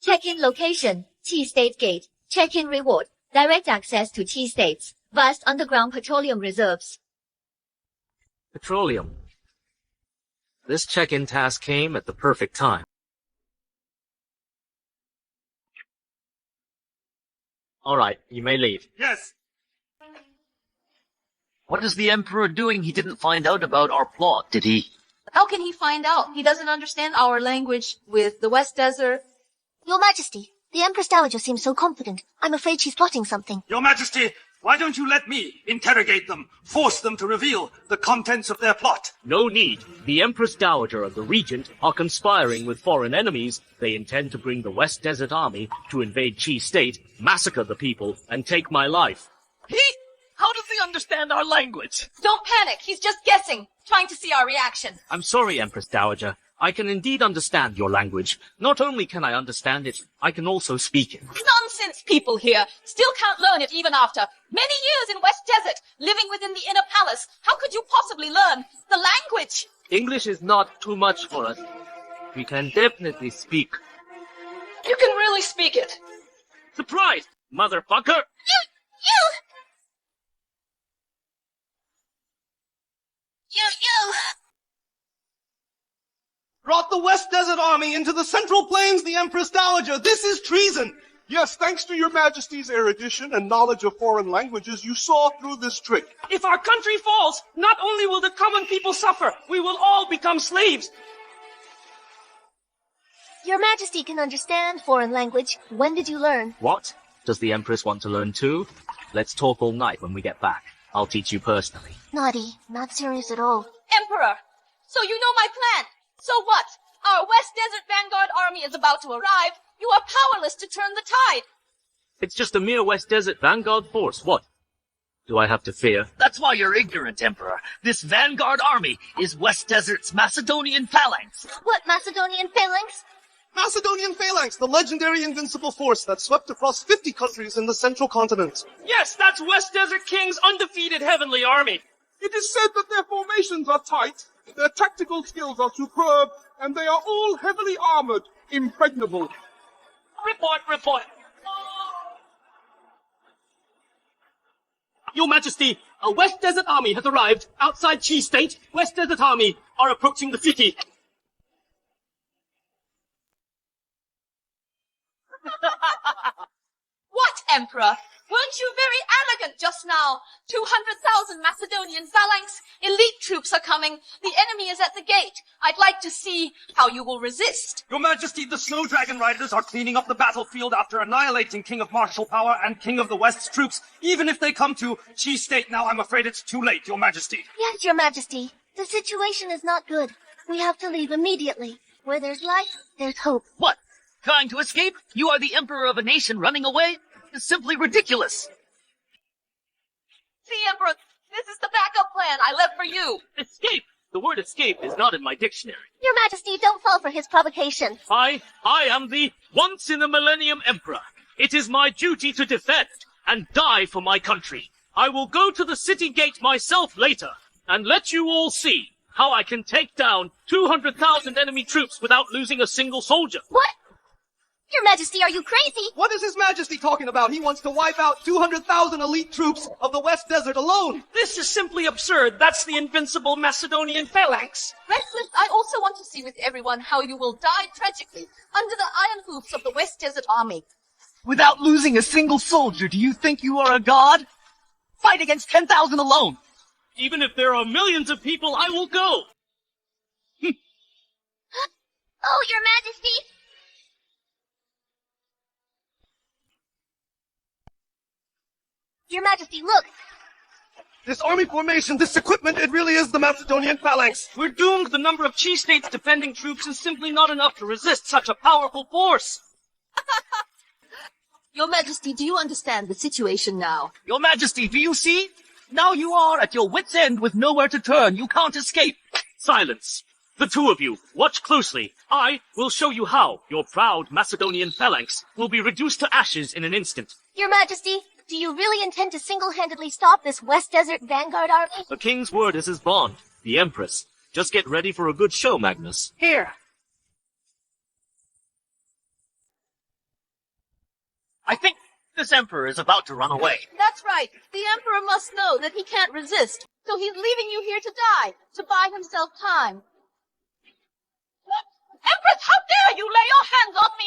Check-in location, T-State Gate. Check-in reward, direct access to T-States. Vast underground petroleum reserves. Petroleum. This check-in task came at the perfect time. All right, you may leave. Yes. What is the Emperor doing? He didn't find out about our plot, did he? How can he find out? He doesn't understand our language with the West Desert. Your Majesty, the Empress Dowager seems so confident. I'm afraid she's plotting something. Your Majesty, why don't you let me interrogate them, force them to reveal the contents of their plot? No need. The Empress Dowager and the Regent are conspiring with foreign enemies. They intend to bring the West Desert Army to invade Chi State, massacre the people, and take my life. How does he understand our language? Don't panic. He's just guessing, trying to see our reaction. I'm sorry, Empress Dowager. I can indeed understand your language. Not only can I understand it, I can also speak it. Nonsense people here. Still can't learn it even after many years in West Desert, living within the inner palace. How could you possibly learn the language? English is not too much for us. We can definitely speak. You can really speak it. Surprised, motherfucker! You! Brought the West Desert Army into the Central Plains, the Empress Dowager. This is treason. Yes, thanks to your majesty's erudition and knowledge of foreign languages, you saw through this trick. If our country falls, not only will the common people suffer, we will all become slaves. Your Majesty can understand foreign language. When did you learn? What? Does the Empress want to learn too? Let's talk all night when we get back. I'll teach you personally. Naughty. Not serious at all. Emperor, so you know my plan. So what? Our West Desert Vanguard army is about to arrive. You are powerless to turn the tide. It's just a mere West Desert Vanguard force. What? Do I have to fear? That's why you're ignorant, Emperor. This vanguard army is West Desert's Macedonian phalanx. What Macedonian phalanx? Macedonian phalanx, the legendary invincible force that swept across 50 countries in the central continent. Yes, that's West Desert King's undefeated heavenly army. It is said that their formations are tight, their tactical skills are superb, and they are all heavily armored, impregnable. Report. Your Majesty, a West Desert army has arrived outside Chi State. West Desert army are approaching the city. What, Emperor? Weren't you very arrogant just now? 200,000 Macedonian phalanx. Elite troops are coming. The enemy is at the gate. I'd like to see how you will resist. Your Majesty, the Snow Dragon Riders are cleaning up the battlefield after annihilating King of Martial Power and King of the West's troops. Even if they come to Chi State now, I'm afraid it's too late, Your Majesty. Yes, Your Majesty. The situation is not good. We have to leave immediately. Where there's life, there's hope. What? Trying to escape? You are the emperor of a nation running away? It's simply ridiculous. See, Emperor, this is the backup plan I left for you. Escape! The word escape is not in my dictionary. Your Majesty, don't fall for his provocation. I am the once-in-a-millennium emperor. It is my duty to defend and die for my country. I will go to the city gate myself later and let you all see how I can take down 200,000 enemy troops without losing a single soldier. What? Your Majesty, are you crazy? What is His Majesty talking about? He wants to wipe out 200,000 elite troops of the West Desert alone. This is simply absurd. That's the invincible Macedonian phalanx. Restless, I also want to see with everyone how you will die tragically under the iron hoofs of the West Desert Army. Without losing a single soldier, do you think you are a god? Fight against 10,000 alone. Even if there are millions of people, I will go. Oh, Your Majesty! Your Majesty, look! This army formation, this equipment, it really is the Macedonian phalanx. We're doomed. The number of Chi State's defending troops is simply not enough to resist such a powerful force. Your Majesty, do you understand the situation now? Your Majesty, do you see? Now you are at your wit's end with nowhere to turn. You can't escape. Silence. The two of you, watch closely. I will show you how your proud Macedonian phalanx will be reduced to ashes in an instant. Your Majesty, do you really intend to single-handedly stop this West Desert Vanguard army? The king's word is his bond, the Empress. Just get ready for a good show, Magnus. Here. I think this emperor is about to run away. That's right. The Emperor must know that he can't resist. So he's leaving you here to die, to buy himself time. What? Empress, how dare you lay your hands on me?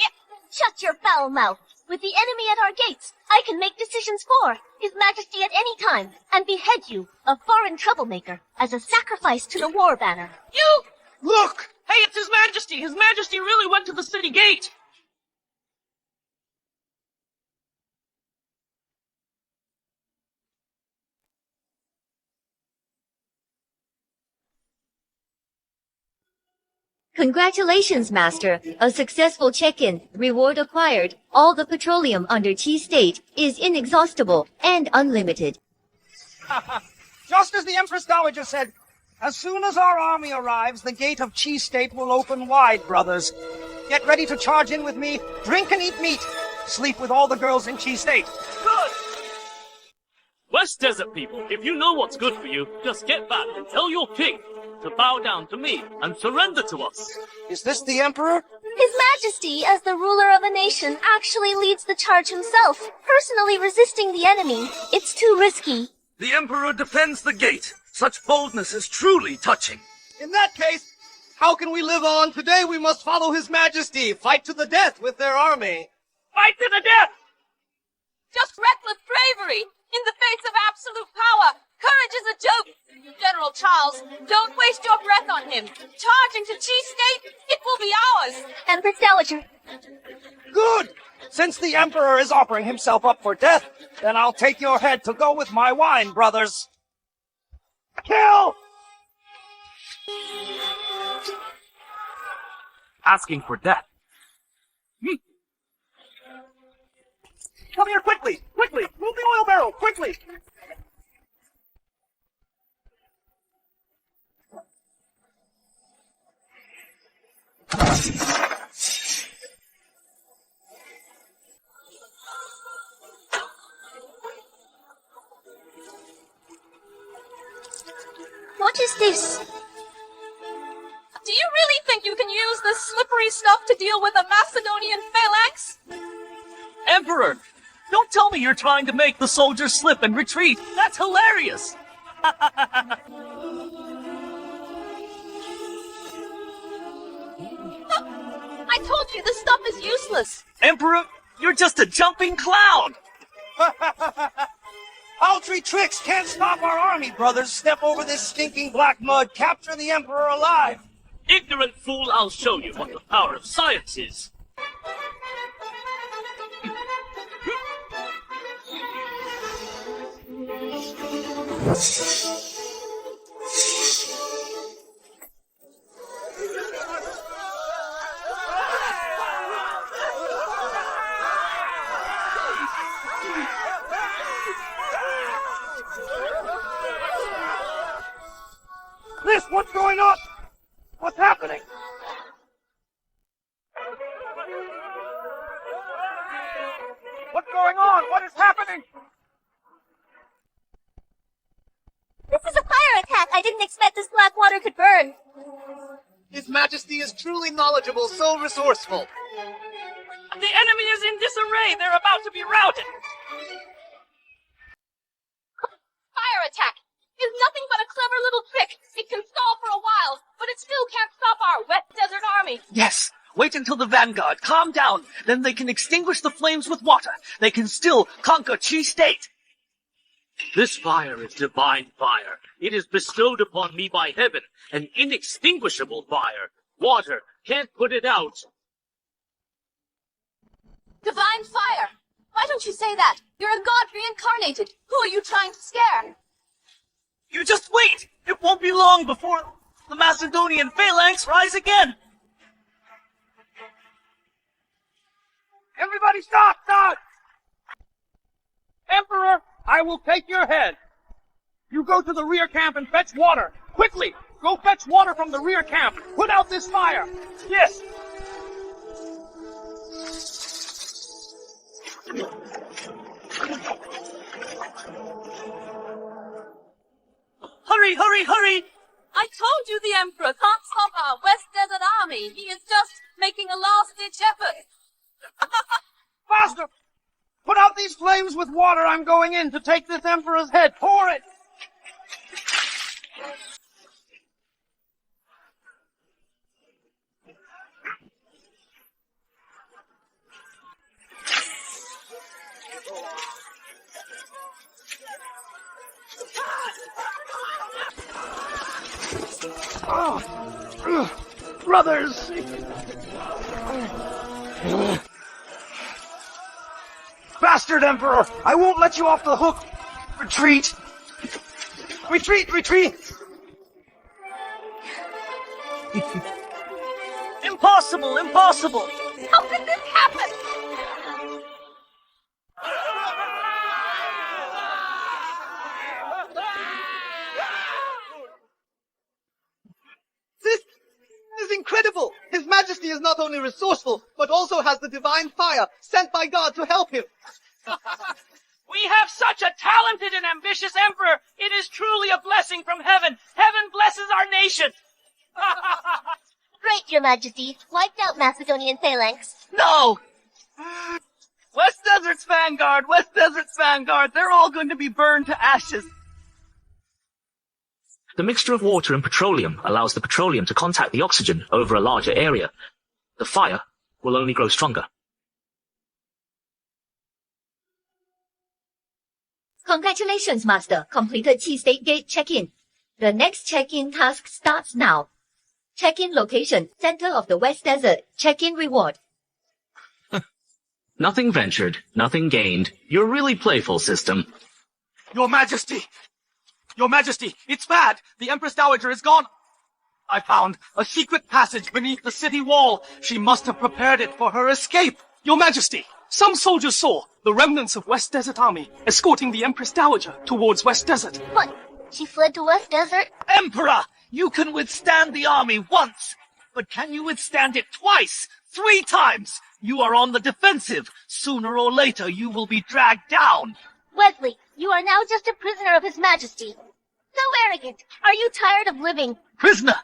Shut your foul mouth. With the enemy at our gates, I can make decisions for His Majesty at any time and behead you, a foreign troublemaker, as a sacrifice to the war banner. You! Look! Hey, it's His Majesty! His Majesty really went to the city gate! Congratulations, Master. A successful check-in. Reward acquired. All the petroleum under Chi State is inexhaustible and unlimited. Just as the Empress Dowager said, as soon as our army arrives, the gate of Chi State will open wide, brothers. Get ready to charge in with me, drink and eat meat, sleep with all the girls in Chi State. Good! West Desert people, if you know what's good for you, just get back and tell your king to bow down to me and surrender to us. Is this the Emperor? His Majesty, as the ruler of a nation, actually leads the charge himself, personally resisting the enemy. It's too risky. The Emperor defends the gate. Such boldness is truly touching. In that case, how can we live on? Today we must follow His Majesty, fight to the death with their army. Fight to the death! Just reckless bravery in the face of absolute power. Courage is a joke. General Charles, don't waste your breath on him. Charge into Chi State, it will be ours. Empress Dowager. Good! Since the Emperor is offering himself up for death, then I'll take your head to go with my wine, brothers. Kill! Asking for death. Come here quickly! Quickly! Move the oil barrel! Quickly! What is this? Do you really think you can use this slippery stuff to deal with a Macedonian phalanx? Emperor! Don't tell me you're trying to make the soldiers slip and retreat. That's hilarious! I told you this stuff is useless. Emperor, you're just a jumping cloud! Paltry tricks can't stop our army, brothers. Step over this stinking black mud. Capture the Emperor alive. Ignorant fool, I'll show you what the power of science is. What's going on? What's happening? What's going on? What is happening? This is a fire attack. I didn't expect this black water could burn. His Majesty is truly knowledgeable, so resourceful. The enemy is in disarray. They're about to be routed. Fire attack is nothing but a clever little trick. It can stall for a while, but it still can't stop our wet desert army. Yes! Wait until the vanguard calm down. Then they can extinguish the flames with water. They can still conquer Chi State. This fire is divine fire. It is bestowed upon me by heaven, an inextinguishable fire. Water can't put it out. Divine fire. Why don't you say that? You're a god reincarnated. Who are you trying to scare? You just wait! It won't be long before the Macedonian phalanx rise again! Everybody stop! Stop! Emperor, I will take your head. You go to the rear camp and fetch water. Quickly! Go fetch water from the rear camp. Put out this fire. Yes! Hurry, hurry, hurry! I told you the Emperor can't stop our West Desert Army. He is just making a last-ditch effort. Faster! Put out these flames with water. I'm going in to take this Emperor's head. Pour it! Brothers! Bastard Emperor! I won't let you off the hook! Retreat! Retreat! Retreat! Impossible! Impossible! How could this happen? This is incredible! His Majesty is not only resourceful, but also has the divine fire sent by God to help him. We have such a talented and ambitious emperor. It is truly a blessing from heaven. Heaven blesses our nation. Great, Your Majesty. Wiped out Macedonian phalanx. No! West Desert's vanguard! West Desert's vanguard! They're all going to be burned to ashes! The mixture of water and petroleum allows the petroleum to contact the oxygen over a larger area. The fire will only grow stronger. Congratulations, Master. Completed Chi State Gate check-in. The next check-in task starts now. Check-in location, center of the West Desert. Check-in reward. Nothing ventured, nothing gained. You're really playful, system. Your Majesty! Your Majesty, it's bad! The Empress Dowager is gone! I found a secret passage beneath the city wall. She must have prepared it for her escape. Your Majesty, some soldiers saw the remnants of West Desert Army escorting the Empress Dowager towards West Desert. What? She fled to West Desert? Emperor, you can withstand the army once, but can you withstand it twice, 3 times? You are on the defensive. Sooner or later, you will be dragged down. Wesley, you are now just a prisoner of His Majesty. So arrogant. Are you tired of living? Prisoner,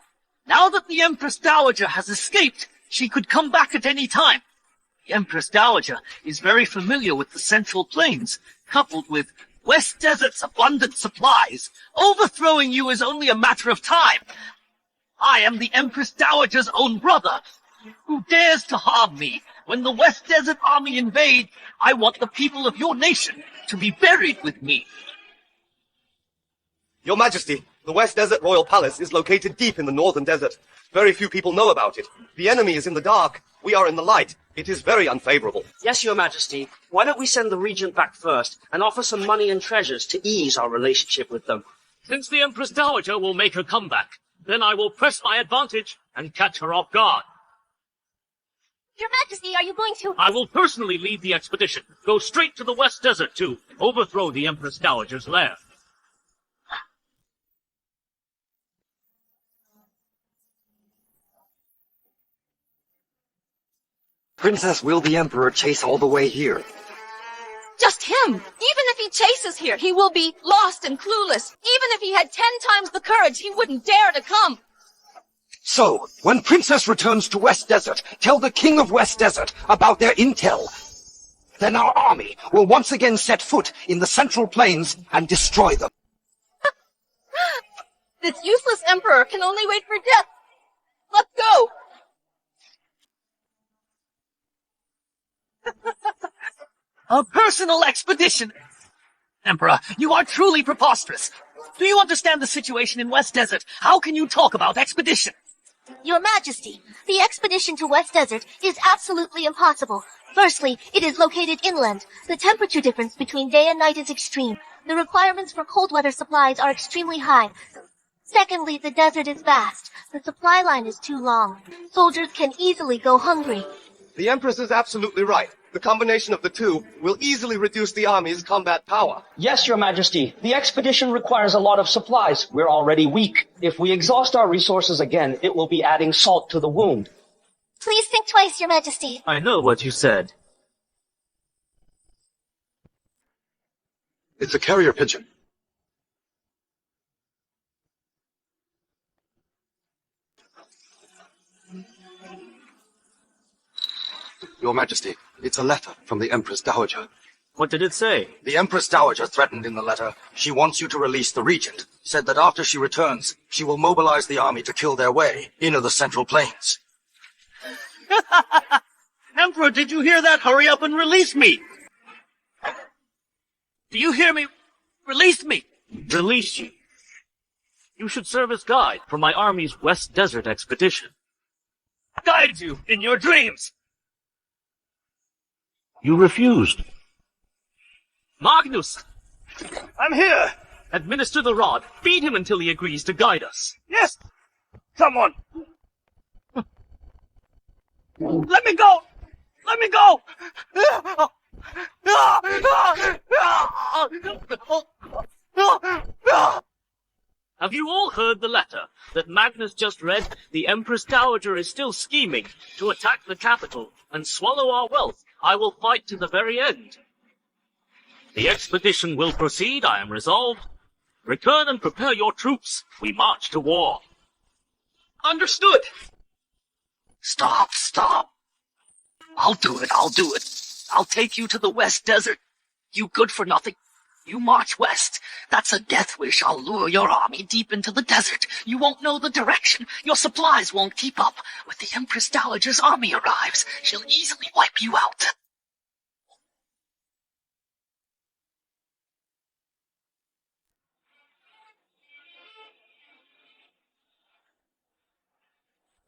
now that the Empress Dowager has escaped, she could come back at any time. The Empress Dowager is very familiar with the Central Plains, coupled with West Desert's abundant supplies. Overthrowing you is only a matter of time. I am the Empress Dowager's own brother. Who dares to harm me? When the West Desert Army invade, I want the people of your nation to be buried with me. Your Majesty, the West Desert Royal Palace is located deep in the Northern Desert. Very few people know about it. The enemy is in the dark. We are in the light. It is very unfavorable. Yes, Your Majesty. Why don't we send the regent back first and offer some money and treasures to ease our relationship with them? Since the Empress Dowager will make her comeback, then I will press my advantage and catch her off guard. Your Majesty, are you going to... I will personally lead the expedition. Go straight to the West Desert to overthrow the Empress Dowager's lair. Princess, will the Emperor chase all the way here? Just him! Even if he chases here, he will be lost and clueless. Even if he had 10 times the courage, he wouldn't dare to come. So, when Princess returns to West Desert, tell the King of West Desert about their intel. Then our army will once again set foot in the Central Plains and destroy them. This useless emperor can only wait for death. Let's go! A personal expedition! Emperor, you are truly preposterous. Do you understand the situation in West Desert? How can you talk about expedition? Your Majesty, the expedition to West Desert is absolutely impossible. Firstly, it is located inland. The temperature difference between day and night is extreme. The requirements for cold weather supplies are extremely high. Secondly, the desert is vast. The supply line is too long. Soldiers can easily go hungry. The Empress is absolutely right. The combination of the two will easily reduce the army's combat power. Yes, Your Majesty. The expedition requires a lot of supplies. We're already weak. If we exhaust our resources again, it will be adding salt to the wound. Please think twice, Your Majesty. I know what you said. It's a carrier pigeon. Your Majesty, it's a letter from the Empress Dowager. What did it say? The Empress Dowager threatened in the letter. She wants you to release the regent. Said that after she returns, she will mobilize the army to kill their way into the Central Plains. Emperor, did you hear that? Hurry up and release me! Do you hear me? Release me! Release you? You should serve as guide for my army's West Desert expedition. Guide you in your dreams! You refused. Magnus! I'm here! Administer the rod. Beat him until he agrees to guide us. Yes! Someone! Let me go! Let me go! Have you all heard the letter that Magnus just read? The Empress Dowager is still scheming to attack the capital and swallow our wealth. I will fight to the very end. The expedition will proceed, I am resolved. Return and prepare your troops. We march to war. Understood. Stop. I'll do it. I'll take you to the West Desert. You good for nothing. You march west. That's a death wish. I'll lure your army deep into the desert. You won't know the direction. Your supplies won't keep up. When the Empress Dowager's army arrives, she'll easily wipe you out.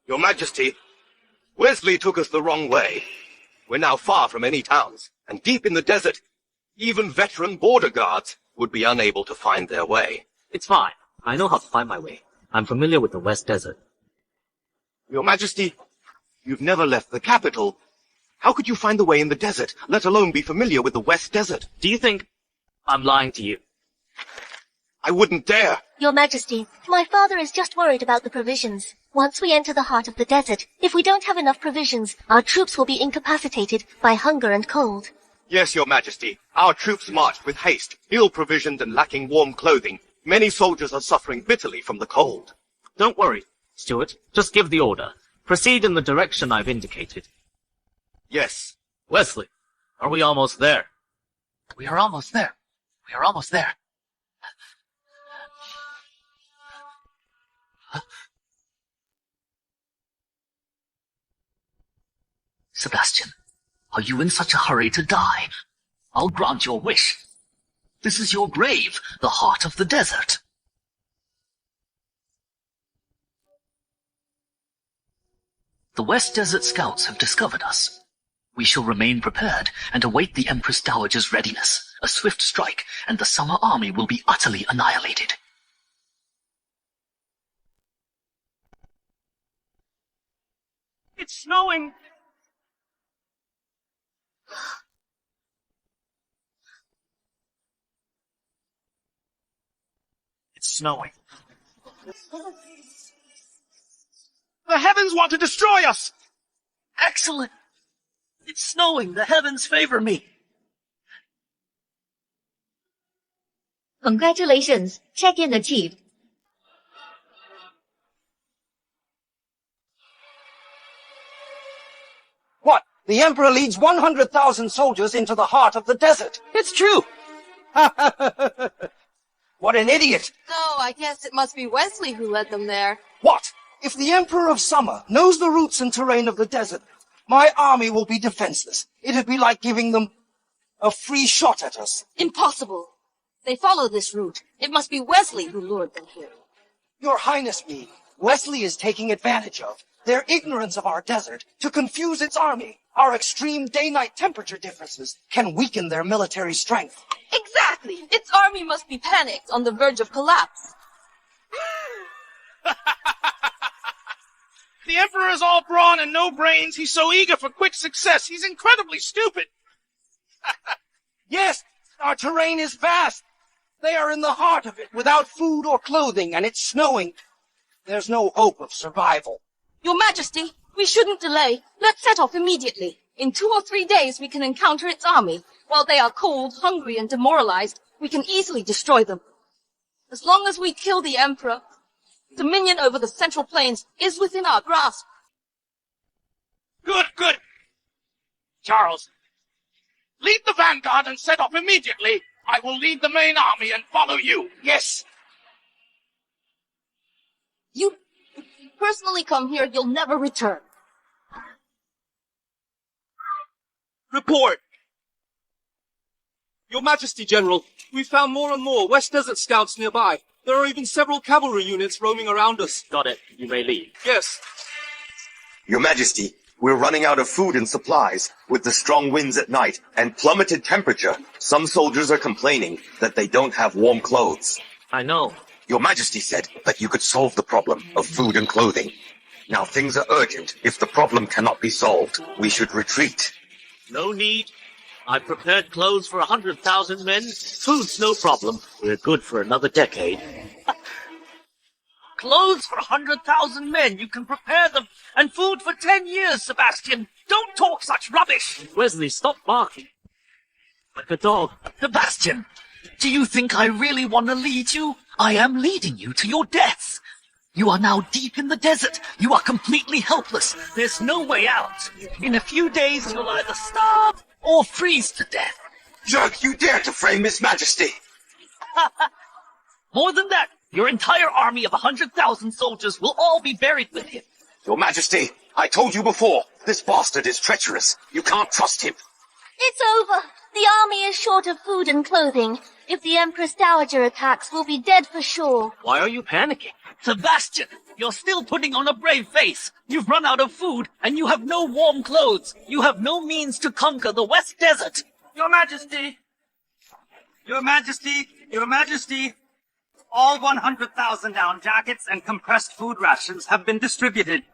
Your Majesty, Wesley took us the wrong way. We're now far from any towns, and deep in the desert, even veteran border guards would be unable to find their way. It's fine. I know how to find my way. I'm familiar with the West Desert. Your Majesty, you've never left the capital. How could you find the way in the desert, let alone be familiar with the West Desert? Do you think I'm lying to you? I wouldn't dare. Your Majesty, my father is just worried about the provisions. Once we enter the heart of the desert, if we don't have enough provisions, our troops will be incapacitated by hunger and cold. Yes, Your Majesty. Our troops marched with haste, ill-provisioned and lacking warm clothing. Many soldiers are suffering bitterly from the cold. Don't worry, Stuart. Just give the order. Proceed in the direction I've indicated. Yes. Wesley, are we almost there? We are almost there. We are almost there. Sebastian, are you in such a hurry to die? I'll grant your wish. This is your grave, the heart of the desert. The West Desert Scouts have discovered us. We shall remain prepared and await the Empress Dowager's readiness. A swift strike, and the Summer Army will be utterly annihilated. It's snowing! It's snowing. The heavens want to destroy us! Excellent! It's snowing. The heavens favor me. Congratulations. Check-in achieved. What? The Emperor leads 100,000 soldiers into the heart of the desert. It's true. What an idiot. So I guess it must be Wesley who led them there. What? If the Emperor of Summer knows the routes and terrain of the desert, my army will be defenseless. It'd be like giving them a free shot at us. Impossible. They follow this route. It must be Wesley who lured them here. Your Highness me, Wesley is taking advantage of their ignorance of our desert to confuse its army. Our extreme day-night temperature differences can weaken their military strength. Exactly. Its army must be panicked on the verge of collapse. The Emperor is all brawn and no brains. He's so eager for quick success. He's incredibly stupid. Yes, our terrain is vast. They are in the heart of it, without food or clothing, and it's snowing. There's no hope of survival. Your Majesty, we shouldn't delay. Let's set off immediately. In 2 or 3 days, we can encounter its army. While they are cold, hungry, and demoralized, we can easily destroy them. As long as we kill the Emperor, dominion over the Central Plains is within our grasp. Good, good. Charles, lead the vanguard and set off immediately. I will lead the main army and follow you. Yes. You personally come here, you'll never return. Report. Your Majesty, General, we found more and more West Desert Scouts nearby. There are even several cavalry units roaming around us. Got it. You may leave. Yes. Your Majesty, we're running out of food and supplies. With the strong winds at night and plummeted temperature, some soldiers are complaining that they don't have warm clothes. I know. Your Majesty said that you could solve the problem of food and clothing. Now things are urgent. If the problem cannot be solved, we should retreat. No need. I've prepared clothes for 100,000 men. Food's no problem. We're good for another decade. Clothes for 100,000 men. You can prepare them. And food for 10 years, Sebastian. Don't talk such rubbish. Wesley, stop barking. Like a dog. Sebastian, do you think I really want to lead you? I am leading you to your deaths. You are now deep in the desert. You are completely helpless. There's no way out. In a few days, you'll either starve or freeze to death. Jerk, you dare to frame His Majesty! More than that, your entire army of 100,000 soldiers will all be buried with him. Your Majesty, I told you before, this bastard is treacherous. You can't trust him. It's over. The army is short of food and clothing. If the Empress Dowager attacks, we'll be dead for sure. Why are you panicking? Sebastian, You're still putting on a brave face. You've run out of food, and you have no warm clothes. You have no means to conquer the West Desert. Your Majesty! Your Majesty! Your Majesty! All 100,000 down jackets and compressed food rations have been distributed.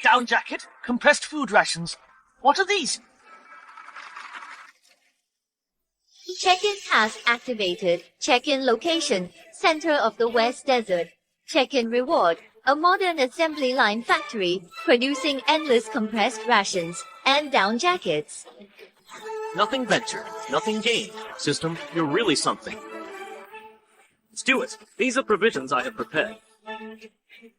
Down jacket, compressed food rations. What are these? Check-in task activated. Check-in location, center of the West Desert. Check-in reward, a modern assembly line factory producing endless compressed rations and down jackets. Nothing ventured, nothing gained. System, you're really something. Steward, these are provisions I have prepared.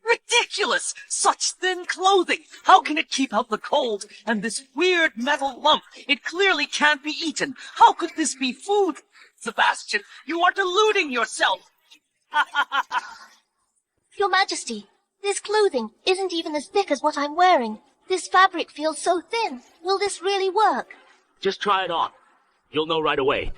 Ridiculous! Such thin clothing! How can it keep out the cold? And this weird metal lump, it clearly can't be eaten. How could this be food? Sebastian, you are deluding yourself! Your Majesty, this clothing isn't even as thick as what I'm wearing. This fabric feels so thin. Will this really work? Just try it on. You'll know right away.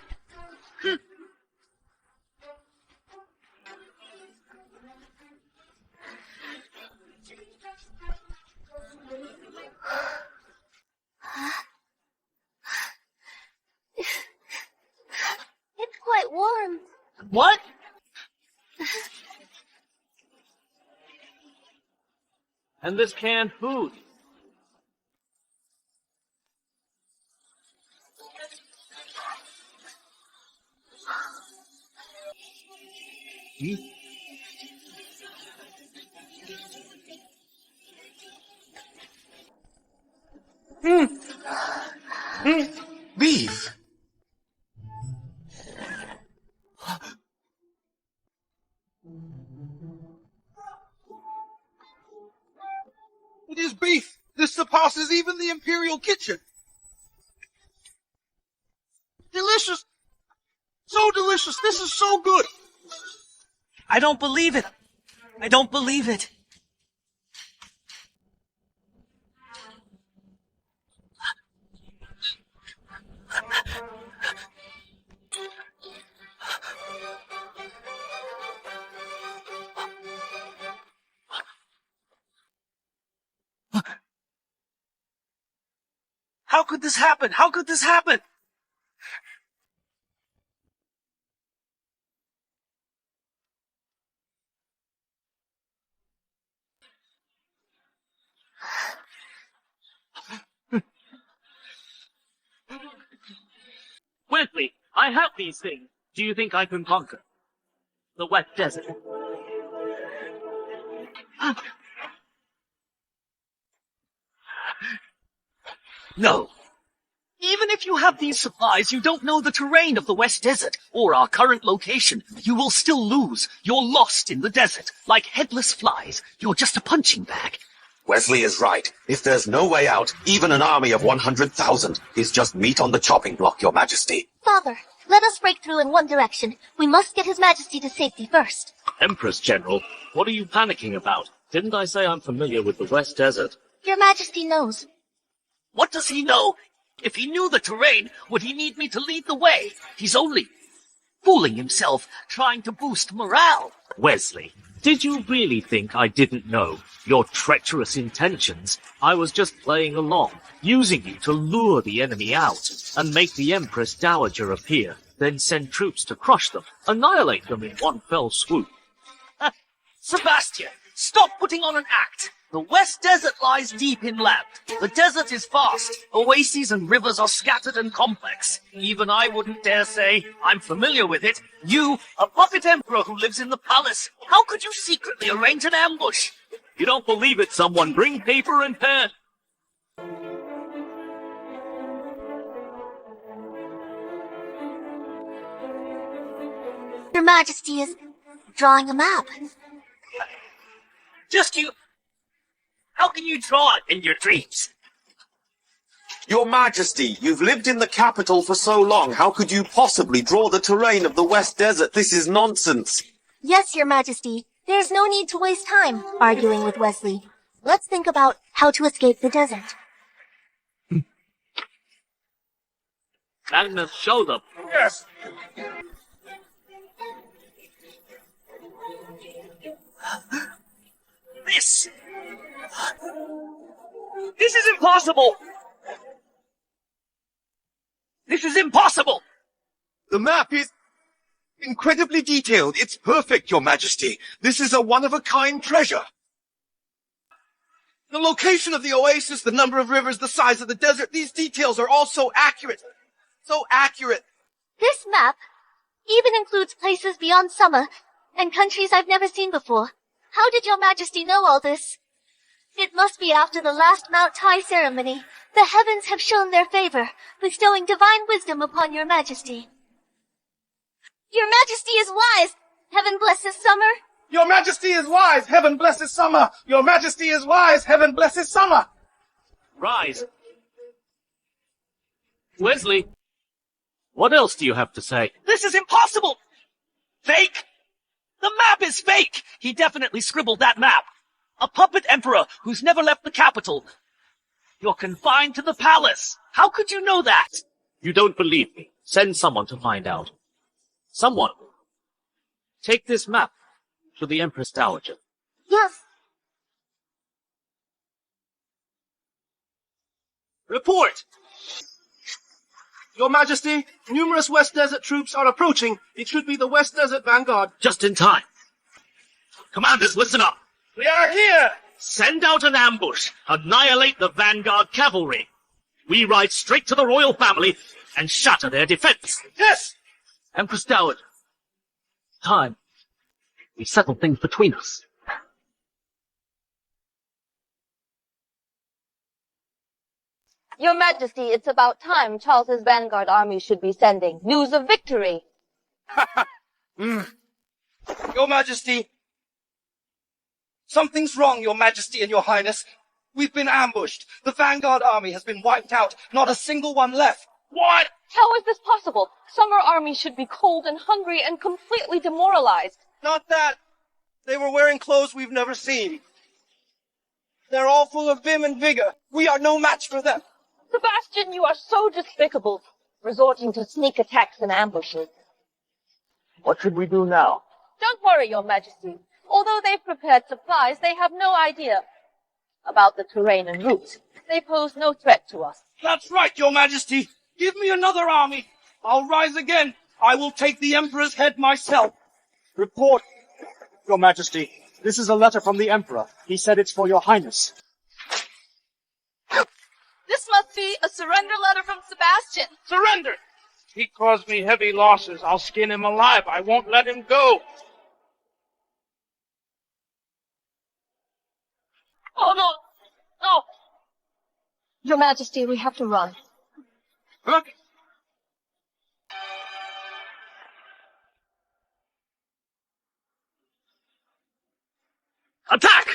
It's quite warm. What? And this canned food. Beef! It is beef! This surpasses even the Imperial kitchen! Delicious! So delicious! This is so good! I don't believe it. I don't believe it. How could this happen? How could this happen? Wesley, I have these things. Do you think I can conquer the wet desert? No. Even if you have these supplies, you don't know the terrain of the West Desert, or our current location. You will still lose. You're lost in the desert. Like headless flies. You're just a punching bag. Wesley is right. If there's no way out, even an army of 100,000 is just meat on the chopping block, Your Majesty. Father, let us break through in one direction. We must get His Majesty to safety first. Empress General, what are you panicking about? Didn't I say I'm familiar with the West Desert? Your Majesty knows. What does he know? If he knew the terrain, would he need me to lead the way? He's only fooling himself, trying to boost morale. Wesley, did you really think I didn't know your treacherous intentions? I was just playing along, using you to lure the enemy out and make the Empress Dowager appear, then send troops to crush them, annihilate them in one fell swoop. Sebastian, stop putting on an act. The West Desert lies deep inland. The desert is vast. Oases and rivers are scattered and complex. Even I wouldn't dare say I'm familiar with it. You, a puppet emperor who lives in the palace, how could you secretly arrange an ambush? You don't believe it, someone bring paper and pen. Your Majesty is drawing a map. Just you. How can you draw it in your dreams? Your Majesty, you've lived in the capital for so long. How could you possibly draw the terrain of the West Desert? This is nonsense. Yes, Your Majesty. There's no need to waste time arguing with Wesley. Let's think about how to escape the desert. Magnus, show them. Yes! This is impossible! This is impossible! The map is incredibly detailed. It's perfect, Your Majesty. This is a one-of-a-kind treasure. The location of the oasis, the number of rivers, the size of the desert, these details are all so accurate. So accurate. This map even includes places beyond summer and countries I've never seen before. How did Your Majesty know all this? It must be after the last Mount Tai ceremony. The heavens have shown their favor, bestowing divine wisdom upon Your Majesty. Your Majesty is wise. Heaven blesses summer. Your Majesty is wise. Heaven blesses summer. Your Majesty is wise. Heaven blesses summer. Rise. Wesley, what else do you have to say? This is impossible! Fake! The map is fake! He definitely scribbled that map. A puppet emperor who's never left the capital. You're confined to the palace. How could you know that? You don't believe me. Send someone to find out. Someone. Take this map to the Empress Dowager. Yes. Report! Your Majesty, numerous West Desert troops are approaching. It should be the West Desert Vanguard. Just in time. Commanders, listen up. We are here! Send out an ambush. Annihilate the Vanguard cavalry. We ride straight to the royal family and shatter their defense. Yes! Empress Dowager. Time. We settle things between us. Your Majesty, it's about time Charles's vanguard army should be sending news of victory. Your Majesty, something's wrong, Your Majesty and Your Highness. We've been ambushed. The vanguard army has been wiped out. Not a single one left. What? How is this possible? Summer army should be cold and hungry and completely demoralized. Not that. They were wearing clothes we've never seen. They're all full of vim and vigor. We are no match for them. Sebastian, you are so despicable, resorting to sneak attacks and ambushes. What should we do now? Don't worry, Your Majesty. Although they've prepared supplies, they have no idea about the terrain and routes. They pose no threat to us. That's right, Your Majesty. Give me another army. I'll rise again. I will take the Emperor's head myself. Report, Your Majesty. This is a letter from the Emperor. He said it's for Your Highness. This must be a surrender letter from Sebastian. Surrender! He caused me heavy losses. I'll skin him alive. I won't let him go. Oh, no. No. Your Majesty, we have to run. Huh? Attack!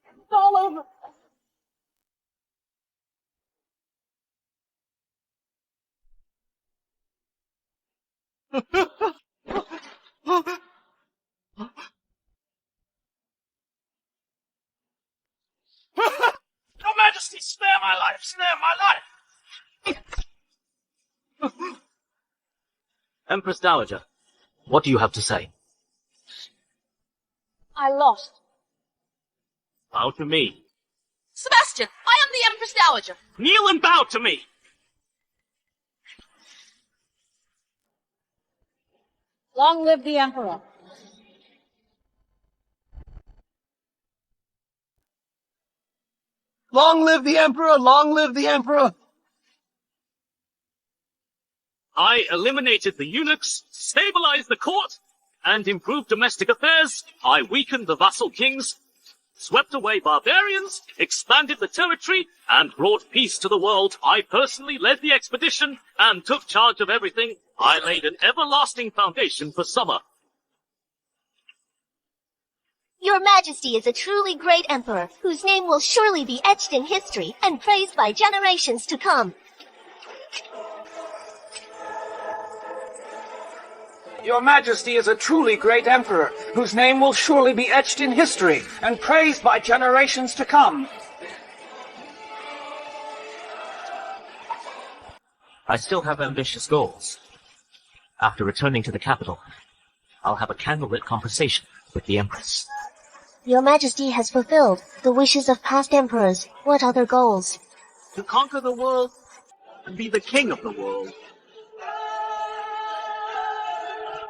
It's all over. Your Majesty, spare my life! Spare my life! Empress Dowager, what do you have to say? I lost. Bow to me. Sebastian, I am the Empress Dowager. Kneel and bow to me! Long live the Emperor. Long live the Emperor! Long live the Emperor! I eliminated the eunuchs, stabilized the court, and improved domestic affairs. I weakened the vassal kings, swept away barbarians, expanded the territory, and brought peace to the world. I personally led the expedition and took charge of everything. I laid an everlasting foundation for summer. Your Majesty is a truly great emperor, whose name will surely be etched in history and praised by generations to come. Your Majesty is a truly great emperor, whose name will surely be etched in history and praised by generations to come. I still have ambitious goals. After returning to the capital, I'll have a candlelit conversation with the Empress. Your Majesty has fulfilled the wishes of past emperors. What other goals? To conquer the world and be the king of the world.